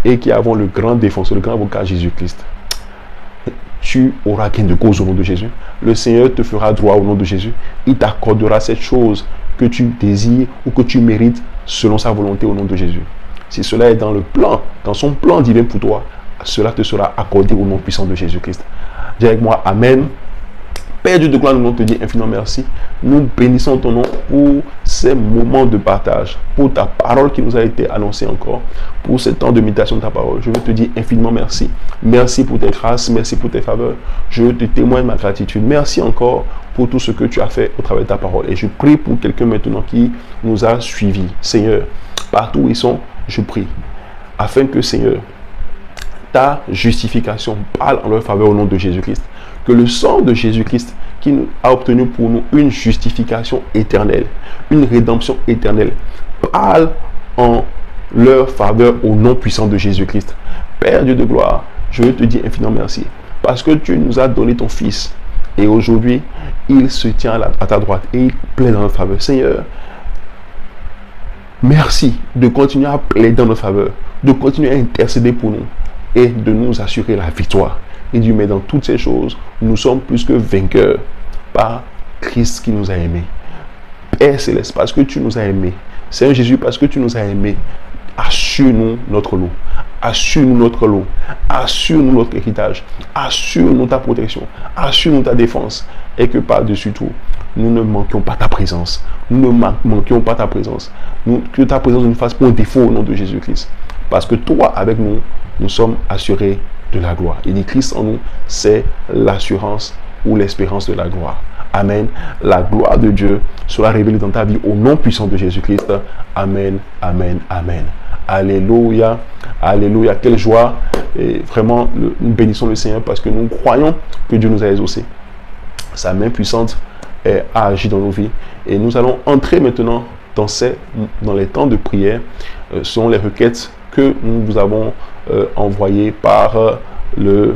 et qui avons le grand défenseur, le grand avocat Jésus-Christ? Tu auras gain de cause au nom de Jésus. Le Seigneur te fera droit au nom de Jésus. Il t'accordera cette chose que tu désires ou que tu mérites selon sa volonté au nom de Jésus. Si cela est dans le plan, dans son plan divin pour toi, cela te sera accordé au nom puissant de Jésus-Christ. Dis avec moi, Amen. Père Dieu de gloire, nous te disons infiniment merci. Nous bénissons ton nom pour ces moments de partage, pour ta parole qui nous a été annoncée encore, pour ce temps de méditation de ta parole. Je veux te dire infiniment merci. Merci pour tes grâces, merci pour tes faveurs. Je te témoigne ma gratitude. Merci encore pour tout ce que tu as fait au travers de ta parole. Et je prie pour quelqu'un maintenant qui nous a suivis. Seigneur, partout où ils sont, je prie, afin que, Seigneur, ta justification parle en leur faveur au nom de Jésus-Christ. Que le sang de Jésus-Christ qui a obtenu pour nous une justification éternelle, une rédemption éternelle, parle en leur faveur au nom puissant de Jésus-Christ. Père Dieu de gloire, je veux te dire infiniment merci parce que tu nous as donné ton Fils et aujourd'hui, il se tient à ta droite et il plaide en notre faveur. Seigneur, merci de continuer à plaider en notre faveur, de continuer à intercéder pour nous et de nous assurer la victoire. Et Dieu, mais dans toutes ces choses, nous sommes plus que vainqueurs par Christ qui nous a aimés. Père Céleste, parce que tu nous as aimés. Seigneur Jésus, parce que tu nous as aimés, assure-nous notre lot. Assure-nous notre lot. Assure-nous notre héritage. Assure-nous ta protection. Assure-nous ta défense. Et que par-dessus tout, nous ne manquions pas ta présence. Nous ne manquions pas ta présence. Que ta présence ne nous fasse pas un défaut au nom de Jésus-Christ. Parce que toi, avec nous, nous sommes assurés de la gloire. Il dit Christ en nous, c'est l'assurance ou l'espérance de la gloire. Amen. La gloire de Dieu sera révélée dans ta vie au nom puissant de Jésus-Christ. Amen, amen, amen. Alléluia, alléluia. Quelle joie. Et vraiment, nous bénissons le Seigneur parce que nous croyons que Dieu nous a exaucés. Sa main puissante a agi dans nos vies. Et nous allons entrer maintenant dans les temps de prière selon les requêtes que nous vous avons envoyées par le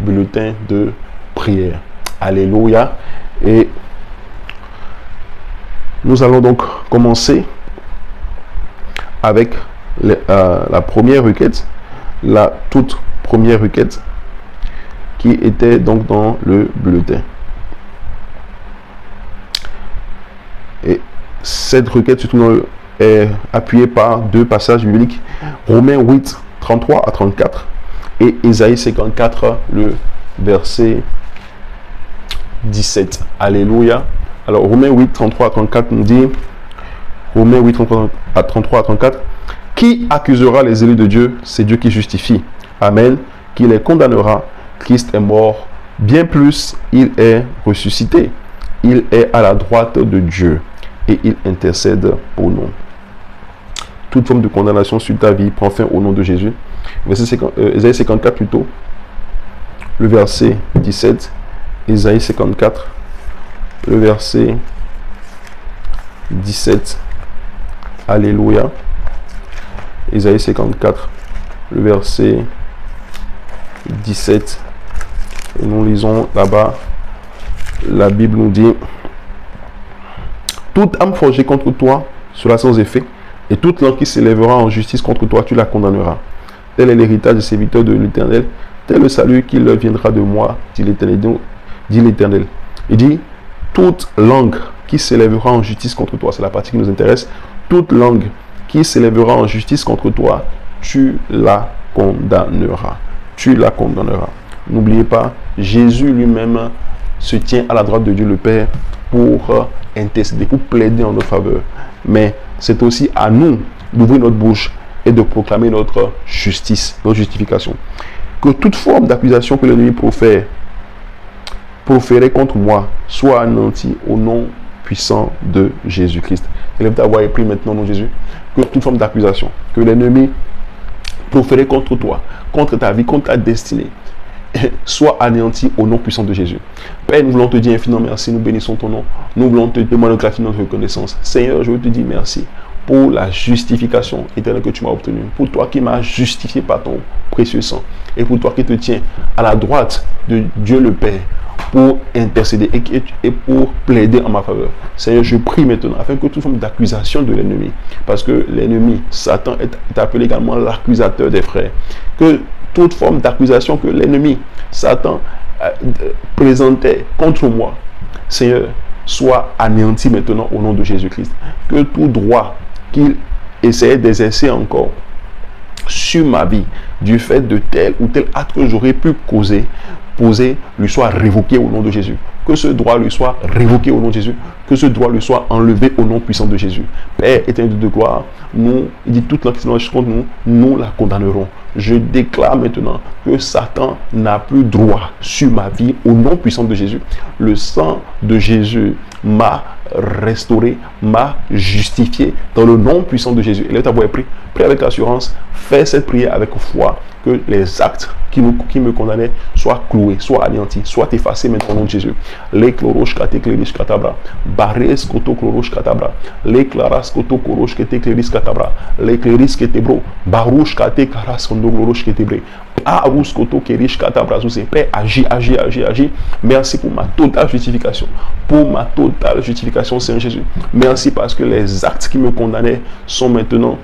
bulletin de prière. Alléluia. Et nous allons donc commencer avec la première requête, la toute première requête qui était donc dans le bulletin. Et cette requête se trouve est appuyée par deux passages bibliques. Romains 8, 33 à 34 et Ésaïe 54, le verset 17. Alléluia. Alors, Romains 8, 33 à 34 nous dit, Romains 8, 33 à 34, qui accusera les élus de Dieu? C'est Dieu qui justifie. Amen. Qui les condamnera? Christ est mort. Bien plus, il est ressuscité. Il est à la droite de Dieu et il intercède pour nous. Toute forme de condamnation sur ta vie prend fin au nom de Jésus. Ésaïe 54 plutôt, le verset 17. Ésaïe 54, le verset 17. Alléluia. Ésaïe 54, le verset 17. Et nous lisons là-bas, la Bible nous dit, toute âme forgée contre toi sera sans effet, et toute langue qui s'élèvera en justice contre toi, tu la condamneras. Tel est l'héritage des serviteurs de l'Éternel, tel est le salut qui leur viendra de moi, dit l'Éternel. Il dit, toute langue qui s'élèvera en justice contre toi, c'est la partie qui nous intéresse, toute langue qui s'élèvera en justice contre toi, tu la condamneras. Tu la condamneras. N'oubliez pas, Jésus lui-même se tient à la droite de Dieu le Père pour intercéder, pour plaider en notre faveur. Mais c'est aussi à nous d'ouvrir notre bouche et de proclamer notre justice, notre justification. Que toute forme d'accusation que l'ennemi proférait contre moi soit anéantie au nom puissant de Jésus-Christ. Élève ta voix et prie maintenant au nom de Jésus. Que toute forme d'accusation que l'ennemi proférait contre toi, contre ta vie, contre ta destinée, soit anéanti au nom puissant de Jésus. Père, nous voulons te dire infiniment merci, nous bénissons ton nom, nous voulons te demander grâce notre reconnaissance. Seigneur, je veux te dire merci pour la justification éternelle que tu m'as obtenue, pour toi qui m'as justifié par ton précieux sang, et pour toi qui te tiens à la droite de Dieu le Père, pour intercéder et pour plaider en ma faveur. Seigneur, je prie maintenant afin que toute forme d'accusation de l'ennemi, parce que l'ennemi, Satan, est appelé également l'accusateur des frères, que toute forme d'accusation que l'ennemi, Satan, présentait contre moi, Seigneur, soit anéanti maintenant au nom de Jésus-Christ. Que tout droit qu'il essayait d'exercer encore sur ma vie, du fait de tel ou tel acte que j'aurais pu poser, lui soit révoqué au nom de Jésus. Que ce droit lui soit révoqué au nom de Jésus. Que ce droit lui soit enlevé au nom puissant de Jésus. Père éternel de gloire, il dit toute langue qui s'élève contre nous, nous la condamnerons. Je déclare maintenant que Satan n'a plus droit sur ma vie au nom puissant de Jésus. Le sang de Jésus m'a restauré, m'a justifié dans le nom puissant de Jésus. Et là, ta voix est prie. Prie avec assurance. Fais cette prière avec foi. Que les actes qui me condamnaient soient cloués, soient anéantis, soient effacés maintenant au nom de Jésus. Les chloroches kate cléris katabra. Barres koto chloroche katabra. Les claras koto chloroche kate cléris katabra. Les cléris ketebro. Barouche kate karas kondo chloroche ketebre. Arous koto kerish katabra. Père, agis. Merci pour ma totale justification. Pour ma totale justification, Seigneur Jésus. Merci parce que les actes qui me condamnaient sont maintenant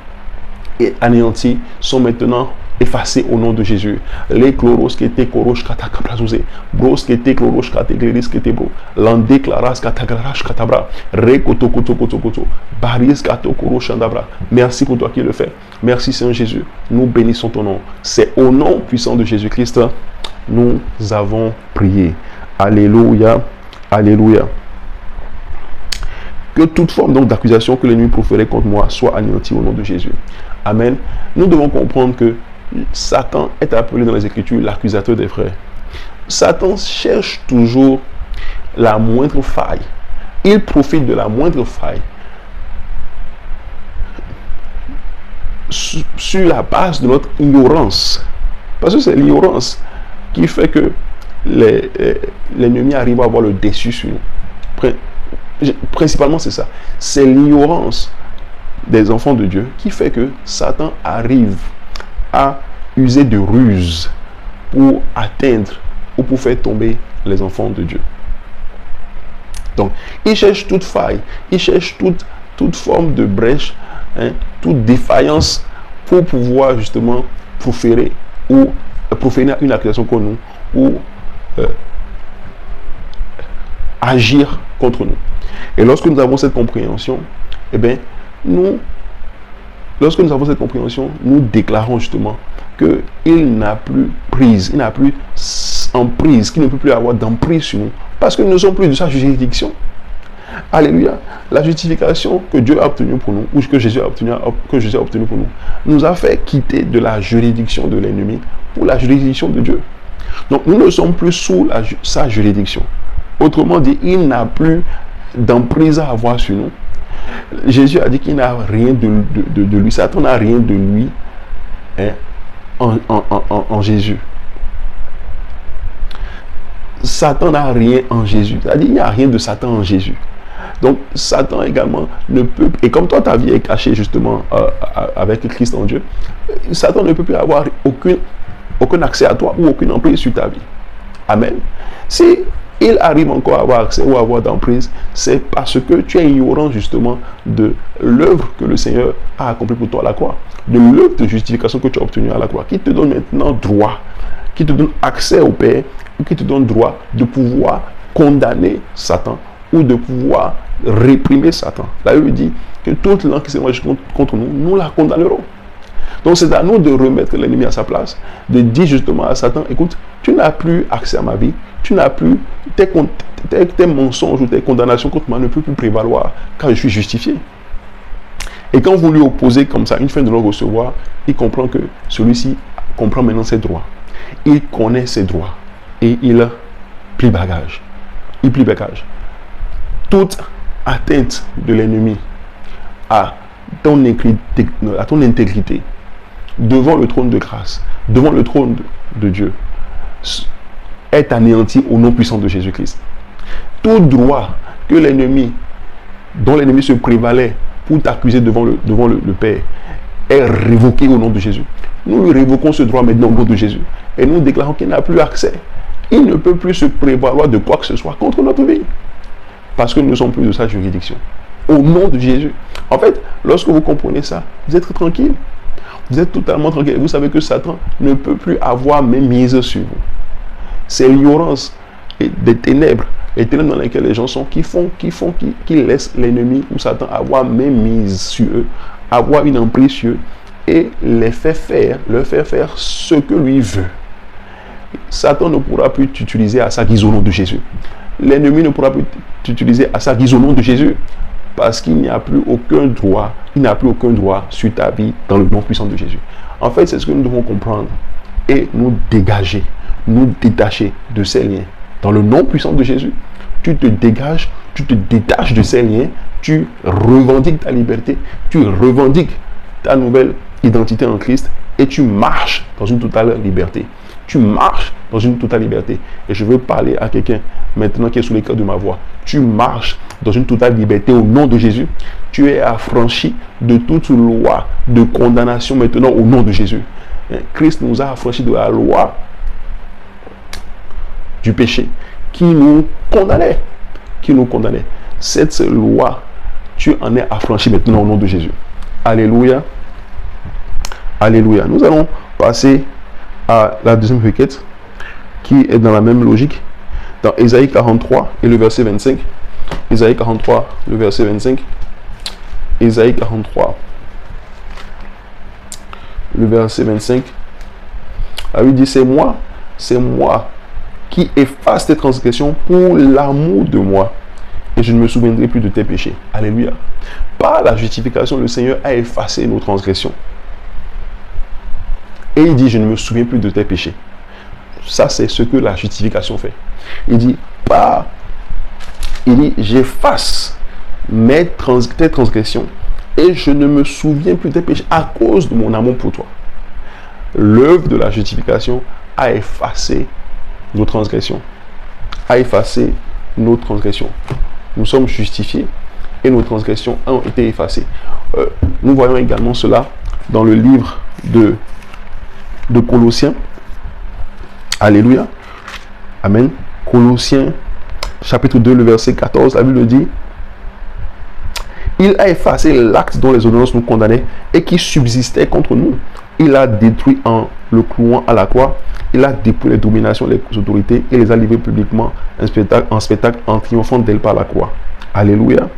anéantis, sont maintenant effacés au nom de Jésus. Les chloros qui étaient chloros katakabrazouze, bros qui étaient chloros kategleris qui étaient bro, landé claras katagrash katabra, re koto baris kato koro chandabra. Merci pour toi qui le fais. Merci Seigneur Jésus. Nous bénissons ton nom. C'est au nom puissant de Jésus-Christ nous avons prié. Alléluia. Alléluia. Que toute forme donc d'accusation que l'ennemi proférait contre moi soit anéantie au nom de Jésus. Amen. Nous devons comprendre que Satan est appelé dans les Écritures l'accusateur des frères. Satan cherche toujours la moindre faille. Il profite de la moindre faille sur la base de notre ignorance. Parce que c'est l'ignorance qui fait que l'ennemi arrive à avoir le dessus sur nous. Principalement, c'est ça. C'est l'ignorance des enfants de Dieu qui fait que Satan arrive à user de ruses pour atteindre ou pour faire tomber les enfants de Dieu. Donc, il cherche toute faille, il cherche toute forme de brèche, toute défaillance pour pouvoir justement proférer une accusation contre nous ou agir contre nous. Et lorsque nous avons cette compréhension, eh bien, nous lorsque nous avons cette compréhension, nous déclarons justement qu'il n'a plus prise, il n'a plus emprise, qu'il ne peut plus avoir d'emprise sur nous, parce que nous ne sommes plus de sa juridiction. Alléluia. La justification que Dieu a obtenue pour nous, ou que Jésus a obtenue pour nous, nous a fait quitter de la juridiction de l'ennemi pour la juridiction de Dieu. Donc nous ne sommes plus sous sa juridiction. Autrement dit, il n'a plus d'emprise à avoir sur nous. Jésus a dit qu'il n'a rien de lui. Satan n'a rien de lui, hein, en Jésus. Satan n'a rien en Jésus. C'est-à-dire qu'il n'y a rien de Satan en Jésus. Donc Satan également ne peut, et comme toi ta vie est cachée justement avec Christ en Dieu, Satan ne peut plus avoir aucun accès à toi ou aucune emprise sur ta vie. Amen. Si il arrive encore à avoir accès ou à avoir d'emprise, c'est parce que tu es ignorant justement de l'œuvre que le Seigneur a accomplie pour toi à la croix, de l'œuvre de justification que tu as obtenue à la croix, qui te donne maintenant droit, qui te donne accès au Père, qui te donne droit de pouvoir condamner Satan ou de pouvoir réprimer Satan. La Bible dit que toute langue qui s'élève contre nous, nous la condamnerons. Donc c'est à nous de remettre l'ennemi à sa place, de dire justement à Satan, écoute, tu n'as plus accès à ma vie, tu n'as plus, tes mensonges ou tes condamnations contre moi ne peuvent plus prévaloir car je suis justifié. Et quand vous lui opposez comme ça, une fin de le recevoir, il comprend que celui-ci comprend maintenant ses droits. Il connaît ses droits et il plie bagage. Il plie bagage. Toute atteinte de l'ennemi à ton intégrité devant le trône de grâce, devant le trône de Dieu, est anéanti au nom puissant de Jésus-Christ. Tout droit que dont l'ennemi se prévalait pour t'accuser devant le Père, est révoqué au nom de Jésus. Nous lui révoquons ce droit maintenant au nom de Jésus. Et nous déclarons qu'il n'a plus accès. Il ne peut plus se prévaloir de quoi que ce soit contre notre vie. Parce que nous ne sommes plus de sa juridiction. Au nom de Jésus. En fait, lorsque vous comprenez ça, vous êtes tranquille. Vous êtes totalement tranquille. Vous savez que Satan ne peut plus avoir même mise sur vous. C'est l'ignorance des ténèbres, les ténèbres dans lesquelles les gens sont, qui laissent l'ennemi ou Satan avoir même mise sur eux, avoir une emprise sur eux et leur faire faire ce que lui veut. Satan ne pourra plus t'utiliser à sa guise au nom de Jésus. L'ennemi ne pourra plus t'utiliser à sa guise au nom de Jésus. Parce qu'il n'y a plus aucun droit, sur ta vie dans le nom puissant de Jésus. En fait, c'est ce que nous devons comprendre et nous dégager, nous détacher de ces liens. Dans le nom puissant de Jésus, tu te dégages, tu te détaches de ces liens, tu revendiques ta liberté, tu revendiques ta nouvelle identité en Christ et tu marches dans une totale liberté. Tu marches dans une totale liberté. Et je veux parler à quelqu'un maintenant qui est sous l'écart de ma voix. Tu marches dans une totale liberté au nom de Jésus. Tu es affranchi de toute loi de condamnation maintenant au nom de Jésus. Christ nous a affranchis de la loi du péché qui nous condamnait. Cette loi, tu en es affranchi maintenant au nom de Jésus. Alléluia. Alléluia. Nous allons passer à la deuxième requête qui est dans la même logique dans Ésaïe 43 et le verset 25. Ésaïe 43, le verset 25. Ésaïe 43, le verset 25. Ah oui, dit, c'est moi qui efface tes transgressions pour l'amour de moi et je ne me souviendrai plus de tes péchés. Alléluia. Par la justification, le Seigneur a effacé nos transgressions. Et il dit, je ne me souviens plus de tes péchés. Ça, c'est ce que la justification fait. Il dit, j'efface tes transgressions et je ne me souviens plus de tes péchés à cause de mon amour pour toi. L'œuvre de la justification a effacé nos transgressions. Nous sommes justifiés et nos transgressions ont été effacées. Nous voyons également cela dans le livre de Colossiens. Alléluia. Amen. Colossiens chapitre 2, le verset 14, la Bible dit, il a effacé l'acte dont les ordonnances nous condamnaient et qui subsistait contre nous. Il a détruit en le clouant à la croix. Il a dépouillé les dominations, les autorités et les a livrés publiquement en spectacle en triomphant d'elle par la croix. Alléluia.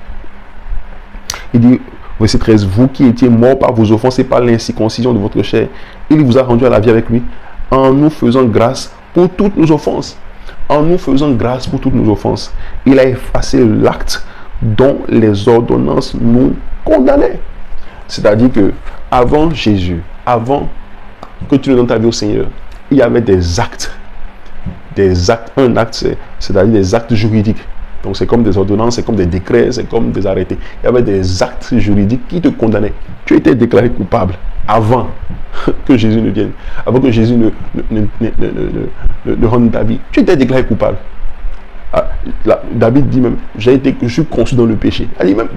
Il dit, Verset 13, vous qui étiez morts par vos offenses et par l'incirconcision de votre chair, il vous a rendu à la vie avec lui, en nous faisant grâce pour toutes nos offenses. En nous faisant grâce pour toutes nos offenses. Il a effacé l'acte dont les ordonnances nous condamnaient. C'est-à-dire que avant Jésus, avant que tu ne donnes ta vie au Seigneur, il y avait des actes. Des actes, un acte, c'est-à-dire des actes juridiques. Donc c'est comme des ordonnances, c'est comme des décrets, c'est comme des arrêtés. Il y avait des actes juridiques qui te condamnaient. Tu étais déclaré coupable avant que Jésus ne vienne, avant que Jésus ne rende ta vie. Tu étais déclaré coupable. David dit même, je suis conçu dans le péché. Il dit même,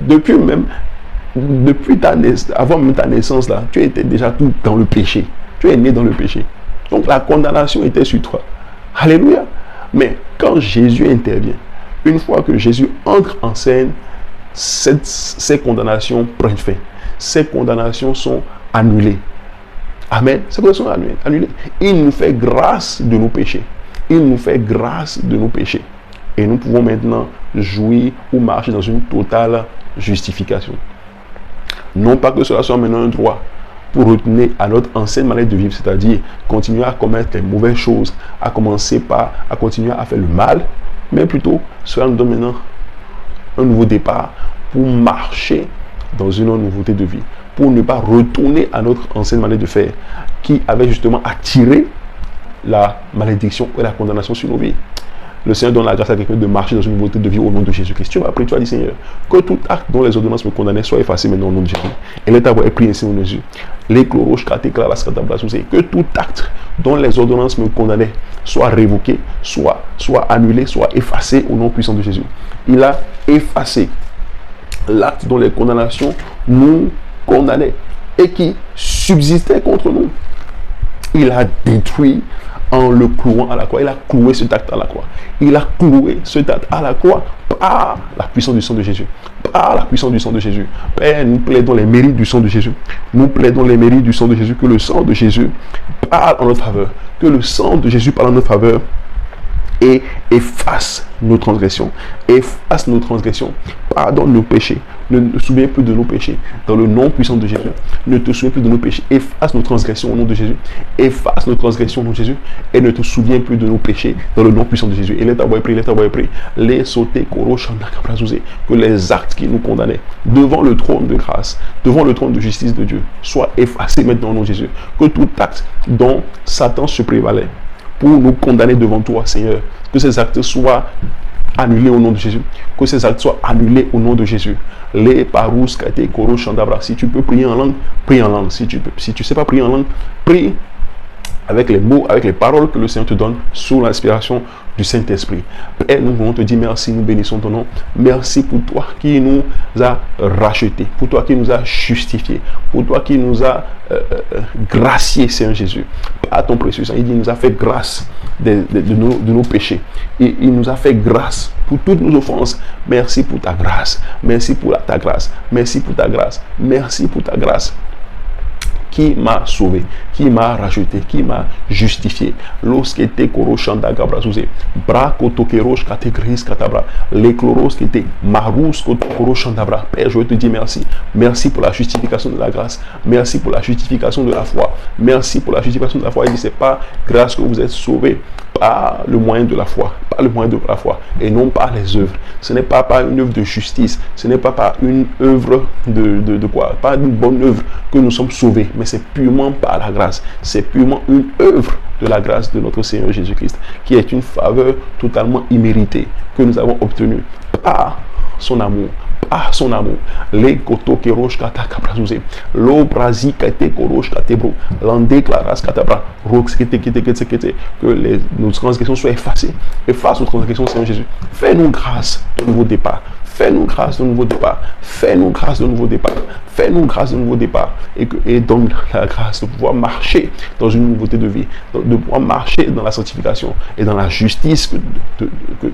avant même ta naissance là, tu étais déjà tout dans le péché. Tu es né dans le péché. Donc la condamnation était sur toi. Alléluia. Mais quand Jésus intervient, une fois que Jésus entre en scène, ces condamnations prennent fin. Ces condamnations sont annulées. Amen. Ces condamnations sont annulées. Il nous fait grâce de nos péchés. Il nous fait grâce de nos péchés. Et nous pouvons maintenant jouir ou marcher dans une totale justification. Non pas que cela soit maintenant un droit pour retourner à notre ancienne manière de vivre, c'est-à-dire continuer à commettre les mauvaises choses, à continuer à faire le mal, mais plutôt cela nous donne maintenant un nouveau départ pour marcher dans une nouveauté de vie, pour ne pas retourner à notre ancienne manière de faire qui avait justement attiré la malédiction et la condamnation sur nos vies. Le Seigneur donne la grâce à quelqu'un de marcher dans une nouveauté de vie au nom de Jésus-Christ. Tu vas prier, tu vas dire, Seigneur, que tout acte dont les ordonnances me condamnaient soit effacé maintenant au nom de Jésus. Et let avoir prié ainsi au nom de Jésus. Que tout acte dont les ordonnances me condamnaient soit révoqué, soit annulé, soit effacé au nom puissant de Jésus. Il a effacé l'acte dont les condamnations nous condamnaient et qui subsistait contre nous. Il a détruit en le clouant à la croix. Il a cloué cet acte à la croix. Il a cloué cet acte à la croix par la puissance du sang de Jésus. Par la puissance du sang de Jésus. Père, nous plaidons les mérites du sang de Jésus. Nous plaidons les mérites du sang de Jésus. Que le sang de Jésus parle en notre faveur. Que le sang de Jésus parle en notre faveur. Et efface nos transgressions. Efface nos transgressions. Pardonne nos péchés. Ne te souviens plus de nos péchés. Dans le nom puissant de Jésus. Ne te souviens plus de nos péchés. Efface nos transgressions au nom de Jésus. Efface nos transgressions au nom de Jésus. Et ne te souviens plus de nos péchés. Dans le nom puissant de Jésus. Et let avoir prié. Les sauter, koro, chanda, kabrazouzé. Que les actes qui nous condamnaient devant le trône de grâce, devant le trône de justice de Dieu, soient effacés maintenant au nom de Jésus. Que tout acte dont Satan se prévalait pour nous condamner devant toi, Seigneur, que ces actes soient annulés au nom de Jésus. Que ces actes soient annulés au nom de Jésus. Les parous, kate, koro, chandabra. Si tu peux prier en langue, prie en langue. Si tu ne sais pas prier en langue, prie avec les mots, avec les paroles que le Seigneur te donne sous l'inspiration du Saint-Esprit. Père, nous voulons te dire merci, nous bénissons ton nom. Merci pour toi qui nous a rachetés, pour toi qui nous a justifiés, pour toi qui nous a graciés, Seigneur Jésus. Par ton précieux sang, il dit, il nous a fait grâce de nos péchés. Et il nous a fait grâce pour toutes nos offenses. Merci pour ta grâce. Merci pour ta grâce. Merci pour ta grâce. Merci pour ta grâce. Qui m'a sauvé, qui m'a racheté, qui m'a justifié. Lorsque te koro chanda gabrazouzé, bra kotokerosh kategris katabra, les chloros qui étaient marous kotokoro chandabra. Père, je veux te dire merci. Merci pour la justification de la grâce. Merci pour la justification de la foi. Merci pour la justification de la foi. Il dit, c'est pas grâce que vous êtes sauvés par le moyen de la foi, par le moyen de la foi, et non par les œuvres. Ce n'est pas par une œuvre de justice, ce n'est pas par une œuvre de quoi, pas une bonne œuvre que nous sommes sauvés, mais c'est purement par la grâce. C'est purement une œuvre de la grâce de notre Seigneur Jésus-Christ, qui est une faveur totalement imméritée que nous avons obtenue par son amour. Par son amour, les koto kerosh kata kabrazouzé, lo brazi kate korosh kate bro, l'andé claras katabra, rox kete, que nos transgressions soient effacées. Efface nos transgressions, Seigneur Jésus. Fais-nous grâce de nouveau départ. Fais-nous grâce de nouveau départ. Fais-nous grâce de nouveau départ. Fais-nous grâce de nouveau départ. Et donne la grâce de pouvoir marcher dans une nouveauté de vie. De pouvoir marcher dans la sanctification et dans la justice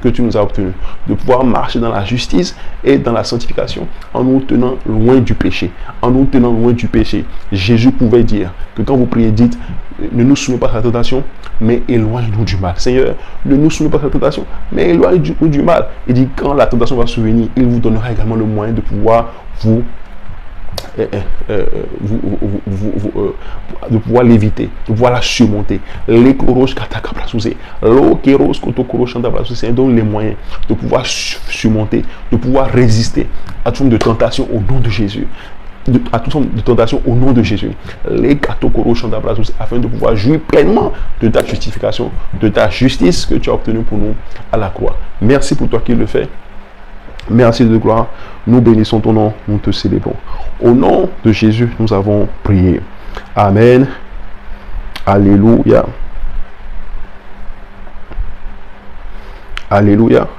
que tu nous as obtenue. De pouvoir marcher dans la justice et dans la sanctification en nous tenant loin du péché. En nous tenant loin du péché. Jésus pouvait dire que quand vous priez, dites, ne nous soumettez pas à la tentation, mais éloigne-nous du mal. Seigneur, ne nous soumettez pas à la tentation, mais éloigne-nous du mal. Il dit, quand la tentation va survenir, il vous donnera également le moyen de pouvoir vous de pouvoir l'éviter, de pouvoir la surmonter. C'est donne les moyens de pouvoir surmonter, de pouvoir résister à toute forme de tentation au nom de Jésus. À toute forme de tentation au nom de Jésus. Afin de pouvoir jouir pleinement de ta justification, de ta justice que tu as obtenue pour nous à la croix. Merci pour toi qui le fais. Merci de gloire. Nous bénissons ton nom, nous te célébrons. Au nom de Jésus, nous avons prié. Amen. Alléluia. Alléluia.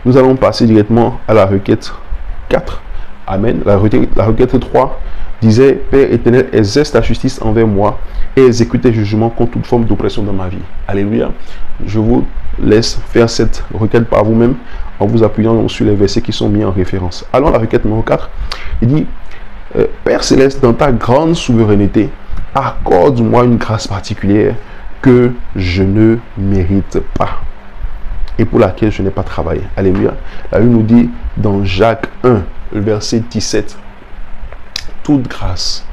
Nous allons passer directement à la requête 4. Amen. La requête 3 disait: Père éternel, exerce ta justice envers moi et exécute tes jugements contre toute forme d'oppression dans ma vie. Alléluia. Je vous laisse faire cette requête par vous-même en vous appuyant sur les versets qui sont mis en référence. Allons à la requête numéro 4. Il dit: Père céleste, dans ta grande souveraineté, accorde-moi une grâce particulière que je ne mérite pas et pour laquelle je n'ai pas travaillé. Alléluia. La Bible nous dit dans Jacques 1, verset 17, toute grâce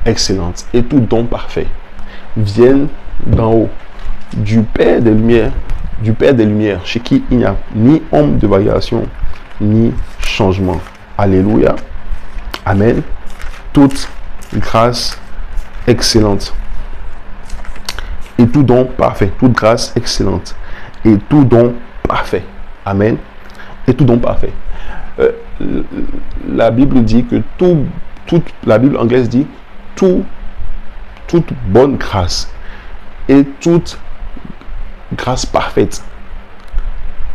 excellente et tout don parfait viennent d'en haut, du Père des Lumières, chez qui il n'y a ni ombre de variation, ni changement. Alléluia. Amen. Toute grâce excellente et tout don parfait. Toute grâce excellente et tout don parfait. Amen. Et tout don parfait. La Bible dit que la Bible anglaise dit toute bonne grâce et toute grâce parfaite.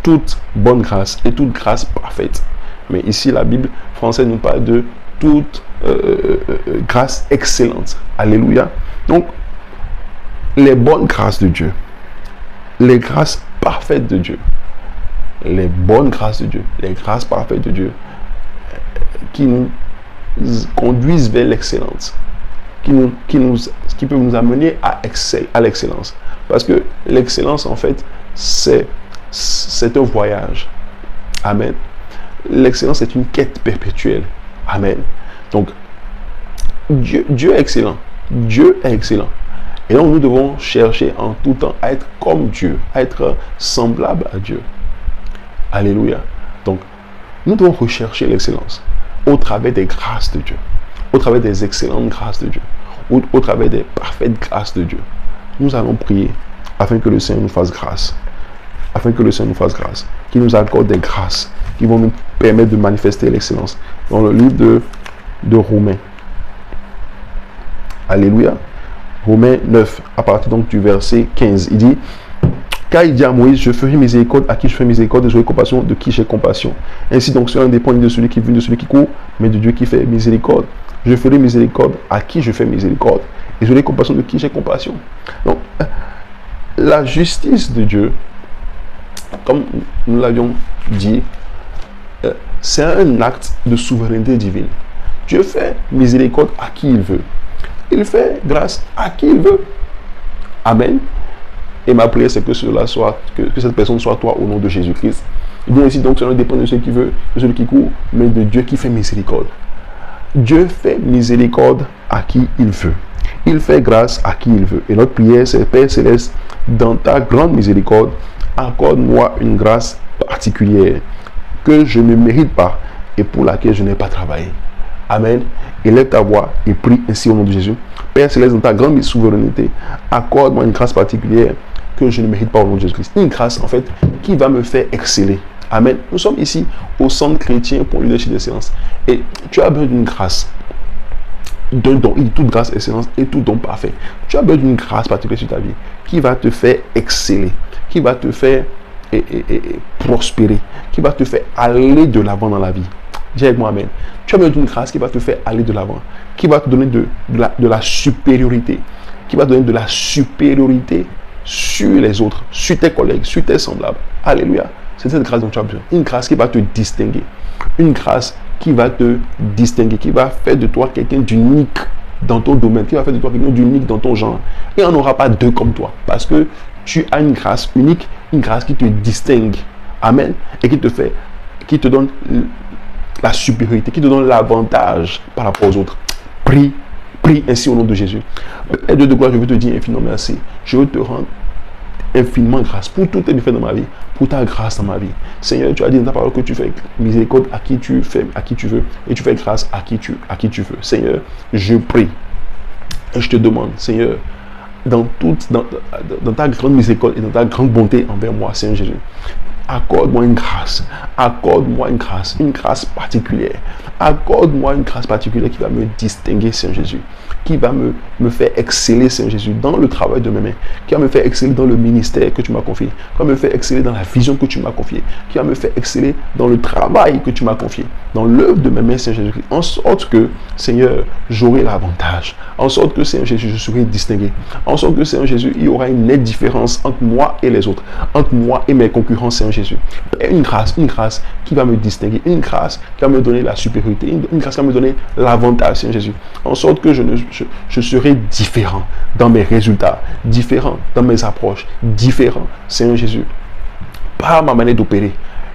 Toute bonne grâce et toute grâce parfaite. Mais ici, la Bible française nous parle de toute grâce excellente. Alléluia. Donc, les bonnes grâces de Dieu, les grâces parfaites de Dieu, les bonnes grâces de Dieu, les grâces parfaites de Dieu, qui nous conduisent vers l'excellence, qui peuvent nous amener à l'excellence. Parce que l'excellence, en fait, c'est un voyage. Amen. L'excellence est une quête perpétuelle. Amen. Donc, Dieu est excellent. Dieu est excellent. Et donc, nous devons chercher en tout temps à être comme Dieu, à être semblable à Dieu. Alléluia. Donc, nous devons rechercher l'excellence au travers des grâces de Dieu, au travers des excellentes grâces de Dieu, au travers des parfaites grâces de Dieu. Nous allons prier afin que le Seigneur nous fasse grâce. Afin que le Seigneur nous fasse grâce. Qu'il nous accorde des grâces qui vont nous permettre de manifester l'excellence. Dans le livre de Romains. Alléluia. Romains 9, à partir donc du verset 15. Il dit: Car il dit à Moïse: Je ferai miséricorde à qui je fais miséricorde, et j'aurai compassion de qui j'ai compassion. Ainsi donc, cela ne dépend ni de celui qui vit, ni de celui qui court, mais de Dieu qui fait miséricorde. Je ferai miséricorde à qui je fais miséricorde, et j'aurai compassion de qui j'ai compassion. Donc, la justice de Dieu, comme nous l'avions dit, c'est un acte de souveraineté divine. Dieu fait miséricorde à qui il veut. Il fait grâce à qui il veut. Amen. Et ma prière, c'est que cette personne soit toi au nom de Jésus-Christ. Il dit ainsi donc, cela ne dépend de celui qui veut, de celui qui court, mais de Dieu qui fait miséricorde. Dieu fait miséricorde à qui il veut. Il fait grâce à qui il veut. Et notre prière, c'est: Père céleste, dans ta grande miséricorde, accorde-moi une grâce particulière que je ne mérite pas et pour laquelle je n'ai pas travaillé. Amen. Élève ta voix et prie ainsi au nom de Jésus. Père céleste, dans ta grande souveraineté, accorde-moi une grâce particulière que je ne mérite pas au nom de Jésus-Christ. Une grâce, en fait, qui va me faire exceller. Amen. Nous sommes ici au centre chrétien pour le leadership d'excellence. Et tu as besoin d'une grâce, d'un don, toute grâce, excellence et tout don parfait. Tu as besoin d'une grâce particulière sur ta vie qui va te faire exceller, qui va te faire prospérer, qui va te faire aller de l'avant dans la vie. Dis avec moi amen. Tu as besoin d'une grâce qui va te faire aller de l'avant, qui va te donner de la supériorité, qui va te donner de la supériorité sur les autres, sur tes collègues, sur tes semblables. Alléluia. C'est cette grâce dont tu as besoin. Une grâce qui va te distinguer. Une grâce qui va te distinguer, qui va faire de toi quelqu'un d'unique dans ton domaine, qui va faire de toi quelqu'un d'unique dans ton genre. Et on n'aura pas deux comme toi, parce que tu as une grâce unique, une grâce qui te distingue. Amen. Et qui te donne la supériorité, qui te donne l'avantage par rapport aux autres. Prie ainsi au nom de Jésus. Père Dieu de gloire, je veux te dire infiniment merci. Je veux te rendre infiniment grâce pour tout tes bienfaits dans ma vie, pour ta grâce dans ma vie. Seigneur, tu as dit dans ta parole que tu fais miséricorde à qui tu veux, et tu fais grâce à qui tu veux. Seigneur, je prie et je te demande, Seigneur, dans ta grande miséricorde et dans ta grande bonté envers moi, Seigneur Jésus, accorde-moi une grâce particulière. Accorde-moi une grâce particulière qui va me distinguer, Seigneur Jésus, qui va me faire exceller, Seigneur Jésus, dans le travail de mes mains, qui va me faire exceller dans le ministère que tu m'as confié, qui va me faire exceller dans la vision que tu m'as confiée, qui va me faire exceller dans le travail que tu m'as confié, dans l'œuvre de mes mains, Seigneur Jésus, en sorte que, Seigneur, j'aurai l'avantage, en sorte que, Seigneur Jésus, je serai distingué, en sorte que, Seigneur Jésus, il y aura une nette différence entre moi et les autres, entre moi et mes concurrents, Seigneur Jésus. Une grâce qui va me distinguer, une grâce qui va me donner la supériorité, une grâce qui va me donner l'avantage, Seigneur Jésus, en sorte que je serai différent dans mes résultats, différent dans mes approches, différent, Seigneur Jésus, par ma manière d'opérer.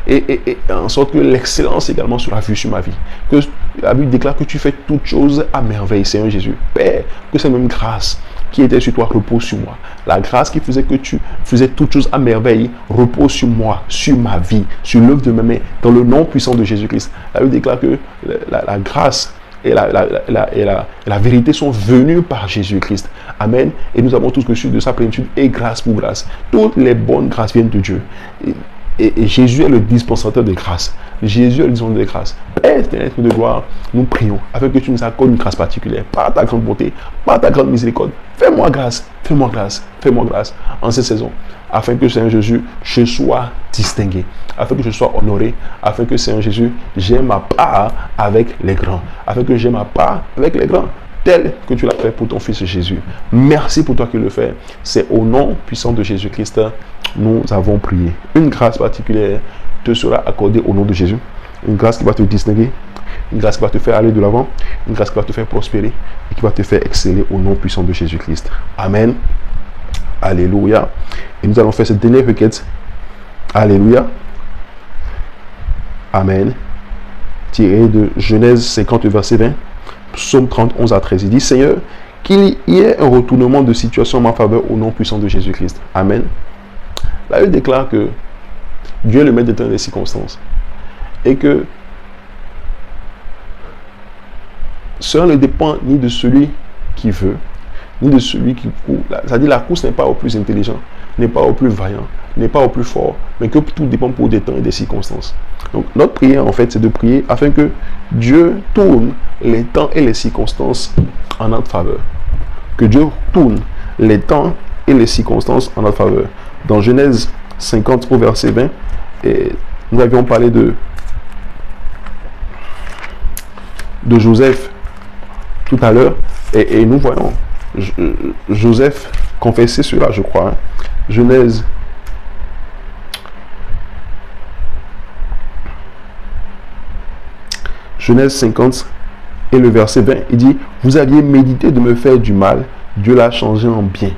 Et en sorte que l'excellence également sera vue sur ma vie. Que la Bible déclare que tu fais toutes choses à merveille, Seigneur Jésus. Père, que cette même grâce qui était sur toi repose sur moi. La grâce qui faisait que tu faisais toutes choses à merveille repose sur moi, sur ma vie, sur l'œuvre de mes mains, dans le nom puissant de Jésus-Christ. La Bible déclare que la grâce et la vérité sont venues par Jésus-Christ. Amen. Et nous avons tous reçu de sa plénitude et grâce pour grâce. Toutes les bonnes grâces viennent de Dieu. Et Jésus est le dispensateur de grâce. Jésus est le dispensateur de grâce. Père éternel de gloire, nous prions afin que tu nous accordes une grâce particulière par ta grande bonté, par ta grande miséricorde. Fais-moi grâce en cette saison, afin que Seigneur Jésus, je sois distingué, afin que je sois honoré, afin que Seigneur Jésus, j'ai ma part avec les grands, afin que j'ai ma part avec les grands, tel que tu l'as fait pour ton Fils Jésus. Merci pour toi qui le fais. C'est au nom puissant de Jésus-Christ, nous avons prié. Une grâce particulière te sera accordée au nom de Jésus. Une grâce qui va te distinguer, une grâce qui va te faire aller de l'avant, une grâce qui va te faire prospérer et qui va te faire exceller au nom puissant de Jésus-Christ. Amen. Alléluia. Et nous allons faire cette dernière requête. Alléluia. Amen. Tiré de Genèse 50, verset 20. Psaume 30, 11 à 13. Il dit, Seigneur, qu'il y ait un retournement de situation en ma faveur au nom puissant de Jésus-Christ. Amen. La Bible déclare que Dieu est le maître des circonstances. Et que cela ne dépend ni de celui qui veut, ni de celui qui court. C'est-à-dire la course n'est pas au plus intelligent, n'est pas au plus vaillant, n'est pas au plus fort, mais que tout dépend pour des temps et des circonstances. Donc notre prière en fait c'est de prier afin que Dieu tourne les temps et les circonstances en notre faveur. Que Dieu tourne les temps et les circonstances en notre faveur. Dans Genèse 50 au verset 20, et nous avions parlé de Joseph tout à l'heure, et nous voyons Joseph confesser cela, je crois. Genèse 50 et le verset 20, il dit, vous aviez médité de me faire du mal, Dieu l'a changé en bien.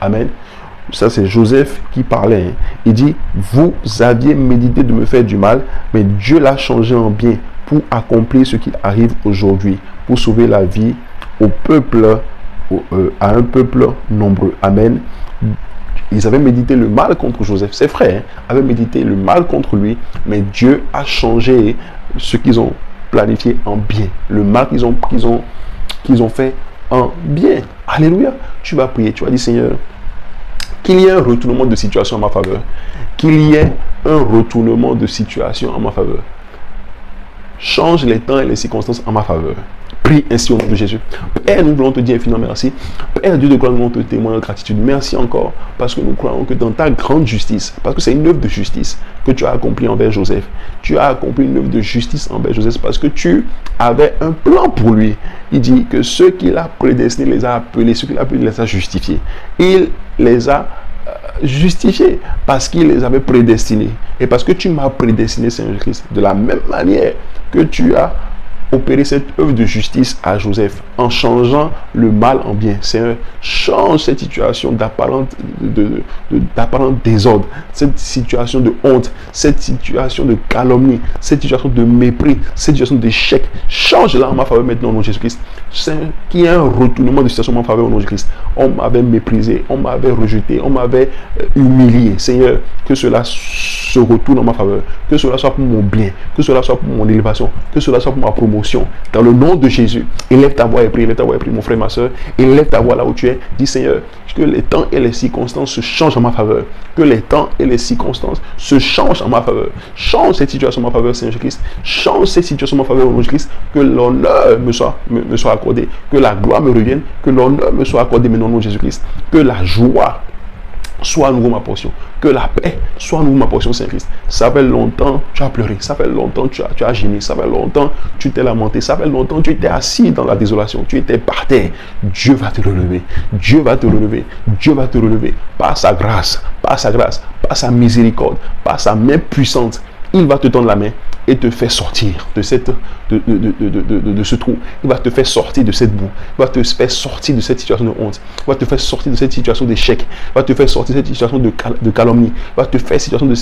Amen. Ça c'est Joseph qui parlait. Hein. Il dit, vous aviez médité de me faire du mal, mais Dieu l'a changé en bien pour accomplir ce qui arrive aujourd'hui, pour sauver la vie au peuple, à un peuple nombreux. Amen. Ils avaient médité le mal contre Joseph. Ses frères avaient médité le mal contre lui, mais Dieu a changé ce qu'ils ont planifié en bien. Le mal qu'ils ont fait en bien. Alléluia. Tu vas prier, tu vas dire, Seigneur, qu'il y ait un retournement de situation en ma faveur. Qu'il y ait un retournement de situation en ma faveur. Change les temps et les circonstances en ma faveur. Prie ainsi au nom de Jésus. Père, nous voulons te dire infiniment merci. Père Dieu de gloire, nous voulons te témoigner notre gratitude. Merci encore parce que nous croyons que dans ta grande justice, parce que c'est une œuvre de justice que tu as accomplie envers Joseph. Tu as accompli une œuvre de justice envers Joseph parce que tu avais un plan pour lui. Il dit que ceux qu'il a prédestinés les a appelés, ceux qu'il a appelés les a justifiés. Il les a justifiés parce qu'il les avait prédestinés. Et parce que tu m'as prédestiné, Seigneur Christ, de la même manière que tu as opérer cette œuvre de justice à Joseph en changeant le mal en bien. Seigneur, change cette situation d'apparent désordre, cette situation de honte, cette situation de calomnie, cette situation de mépris, cette situation d'échec. Change-la en ma faveur maintenant au nom de Jésus-Christ. Seigneur, qu'il y ait un retournement de situation en ma faveur au nom de Jésus-Christ. On m'avait méprisé, on m'avait rejeté, on m'avait humilié. Seigneur, que cela se retourne en ma faveur, que cela soit pour mon bien, que cela soit pour mon élévation, que cela soit pour ma promotion. Dans le nom de Jésus, élève ta voix et prie, mon frère, ma soeur, élève ta voix là où tu es. Dis Seigneur, que les temps et les circonstances se changent en ma faveur, que les temps et les circonstances se changent en ma faveur. Change cette situation en ma faveur, Seigneur Jésus-Christ. Change cette situation en ma faveur, au nom de Jésus-Christ. Que l'honneur me soit accordé, que la gloire me revienne, que l'honneur me soit accordé maintenant au nom de Jésus-Christ. Que la joie soit à nouveau ma portion, que la paix soit à nouveau ma portion, Saint-Christ. Ça fait longtemps tu as pleuré, ça fait longtemps tu as gêné, ça fait longtemps tu t'es lamenté, ça fait longtemps tu étais assis dans la désolation, tu étais par terre. Dieu va te relever, Dieu va te relever, Dieu va te relever par sa grâce, par sa grâce, par sa miséricorde, par sa main puissante. Il va te tendre la main et te faire sortir de ce trou. Il va te faire sortir de cette boue. Il va te faire sortir de cette situation de honte. Il va te faire sortir de cette situation d'échec. Il va te faire sortir de cette situation de calomnie. Il va te faire sortir de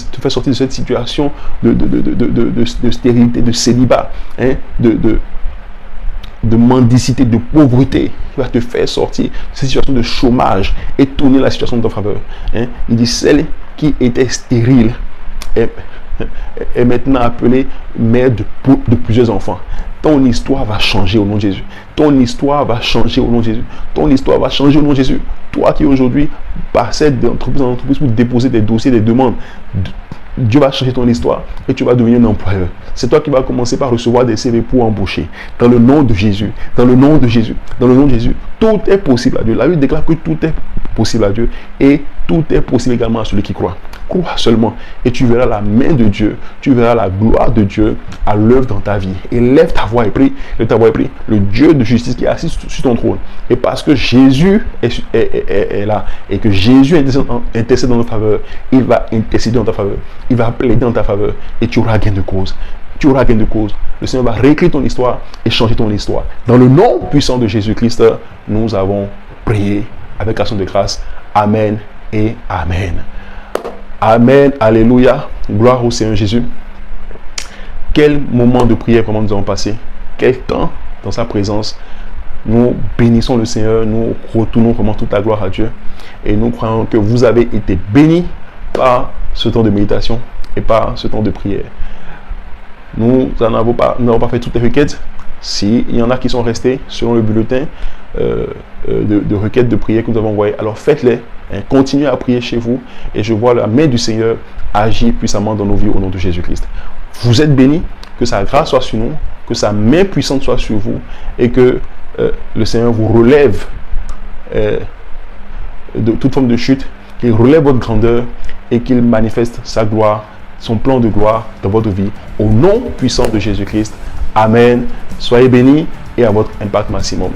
cette situation de stérilité, de célibat, hein, de mendicité, de pauvreté. Il va te faire sortir de cette situation de chômage et tourner la situation de ta faveur. Hein. Il dit celle qui était stérile est maintenant appelée mère de plusieurs enfants. Ton histoire va changer au nom de Jésus. Ton histoire va changer au nom de Jésus. Ton histoire va changer au nom de Jésus. Toi qui aujourd'hui passais d'entreprise en entreprise pour déposer des dossiers, des demandes, Dieu va changer ton histoire et tu vas devenir un employeur. C'est toi qui vas commencer par recevoir des CV pour embaucher. Dans le nom de Jésus, dans le nom de Jésus, dans le nom de Jésus, tout est possible à Dieu. La Bible déclare que tout est possible à Dieu et tout est possible également à celui qui croit. Crois seulement et tu verras la main de Dieu, tu verras la gloire de Dieu à l'œuvre dans ta vie. Élève ta voix et prie, le Dieu de justice qui est assis sur ton trône. Et parce que Jésus est là et que Jésus intercède dans notre faveur, il va intercéder en ta faveur, il va plaider en ta faveur et tu auras gain de cause. Tu auras gain de cause. Le Seigneur va réécrire ton histoire et changer ton histoire. Dans le nom puissant de Jésus-Christ, nous avons prié avec action de grâce. Amen et Amen. Amen, alléluia, gloire au Seigneur Jésus. Quel moment de prière vraiment nous avons passé. Quel temps dans sa présence. Nous bénissons le Seigneur, nous retournons vraiment toute la gloire à Dieu. Et nous croyons que vous avez été bénis par ce temps de méditation et par ce temps de prière. Nous n'avons pas fait toutes les requêtes. S'il y en a qui sont restés selon le bulletin de requêtes de prière que nous avons envoyé, alors faites-les. Hein, continuez à prier chez vous et je vois la main du Seigneur agir puissamment dans nos vies au nom de Jésus-Christ. Vous êtes bénis, que sa grâce soit sur nous, que sa main puissante soit sur vous et que le Seigneur vous relève de toute forme de chute, qu'il relève votre grandeur et qu'il manifeste sa gloire, son plan de gloire dans votre vie au nom puissant de Jésus-Christ. Amen. Soyez bénis et à votre impact maximum.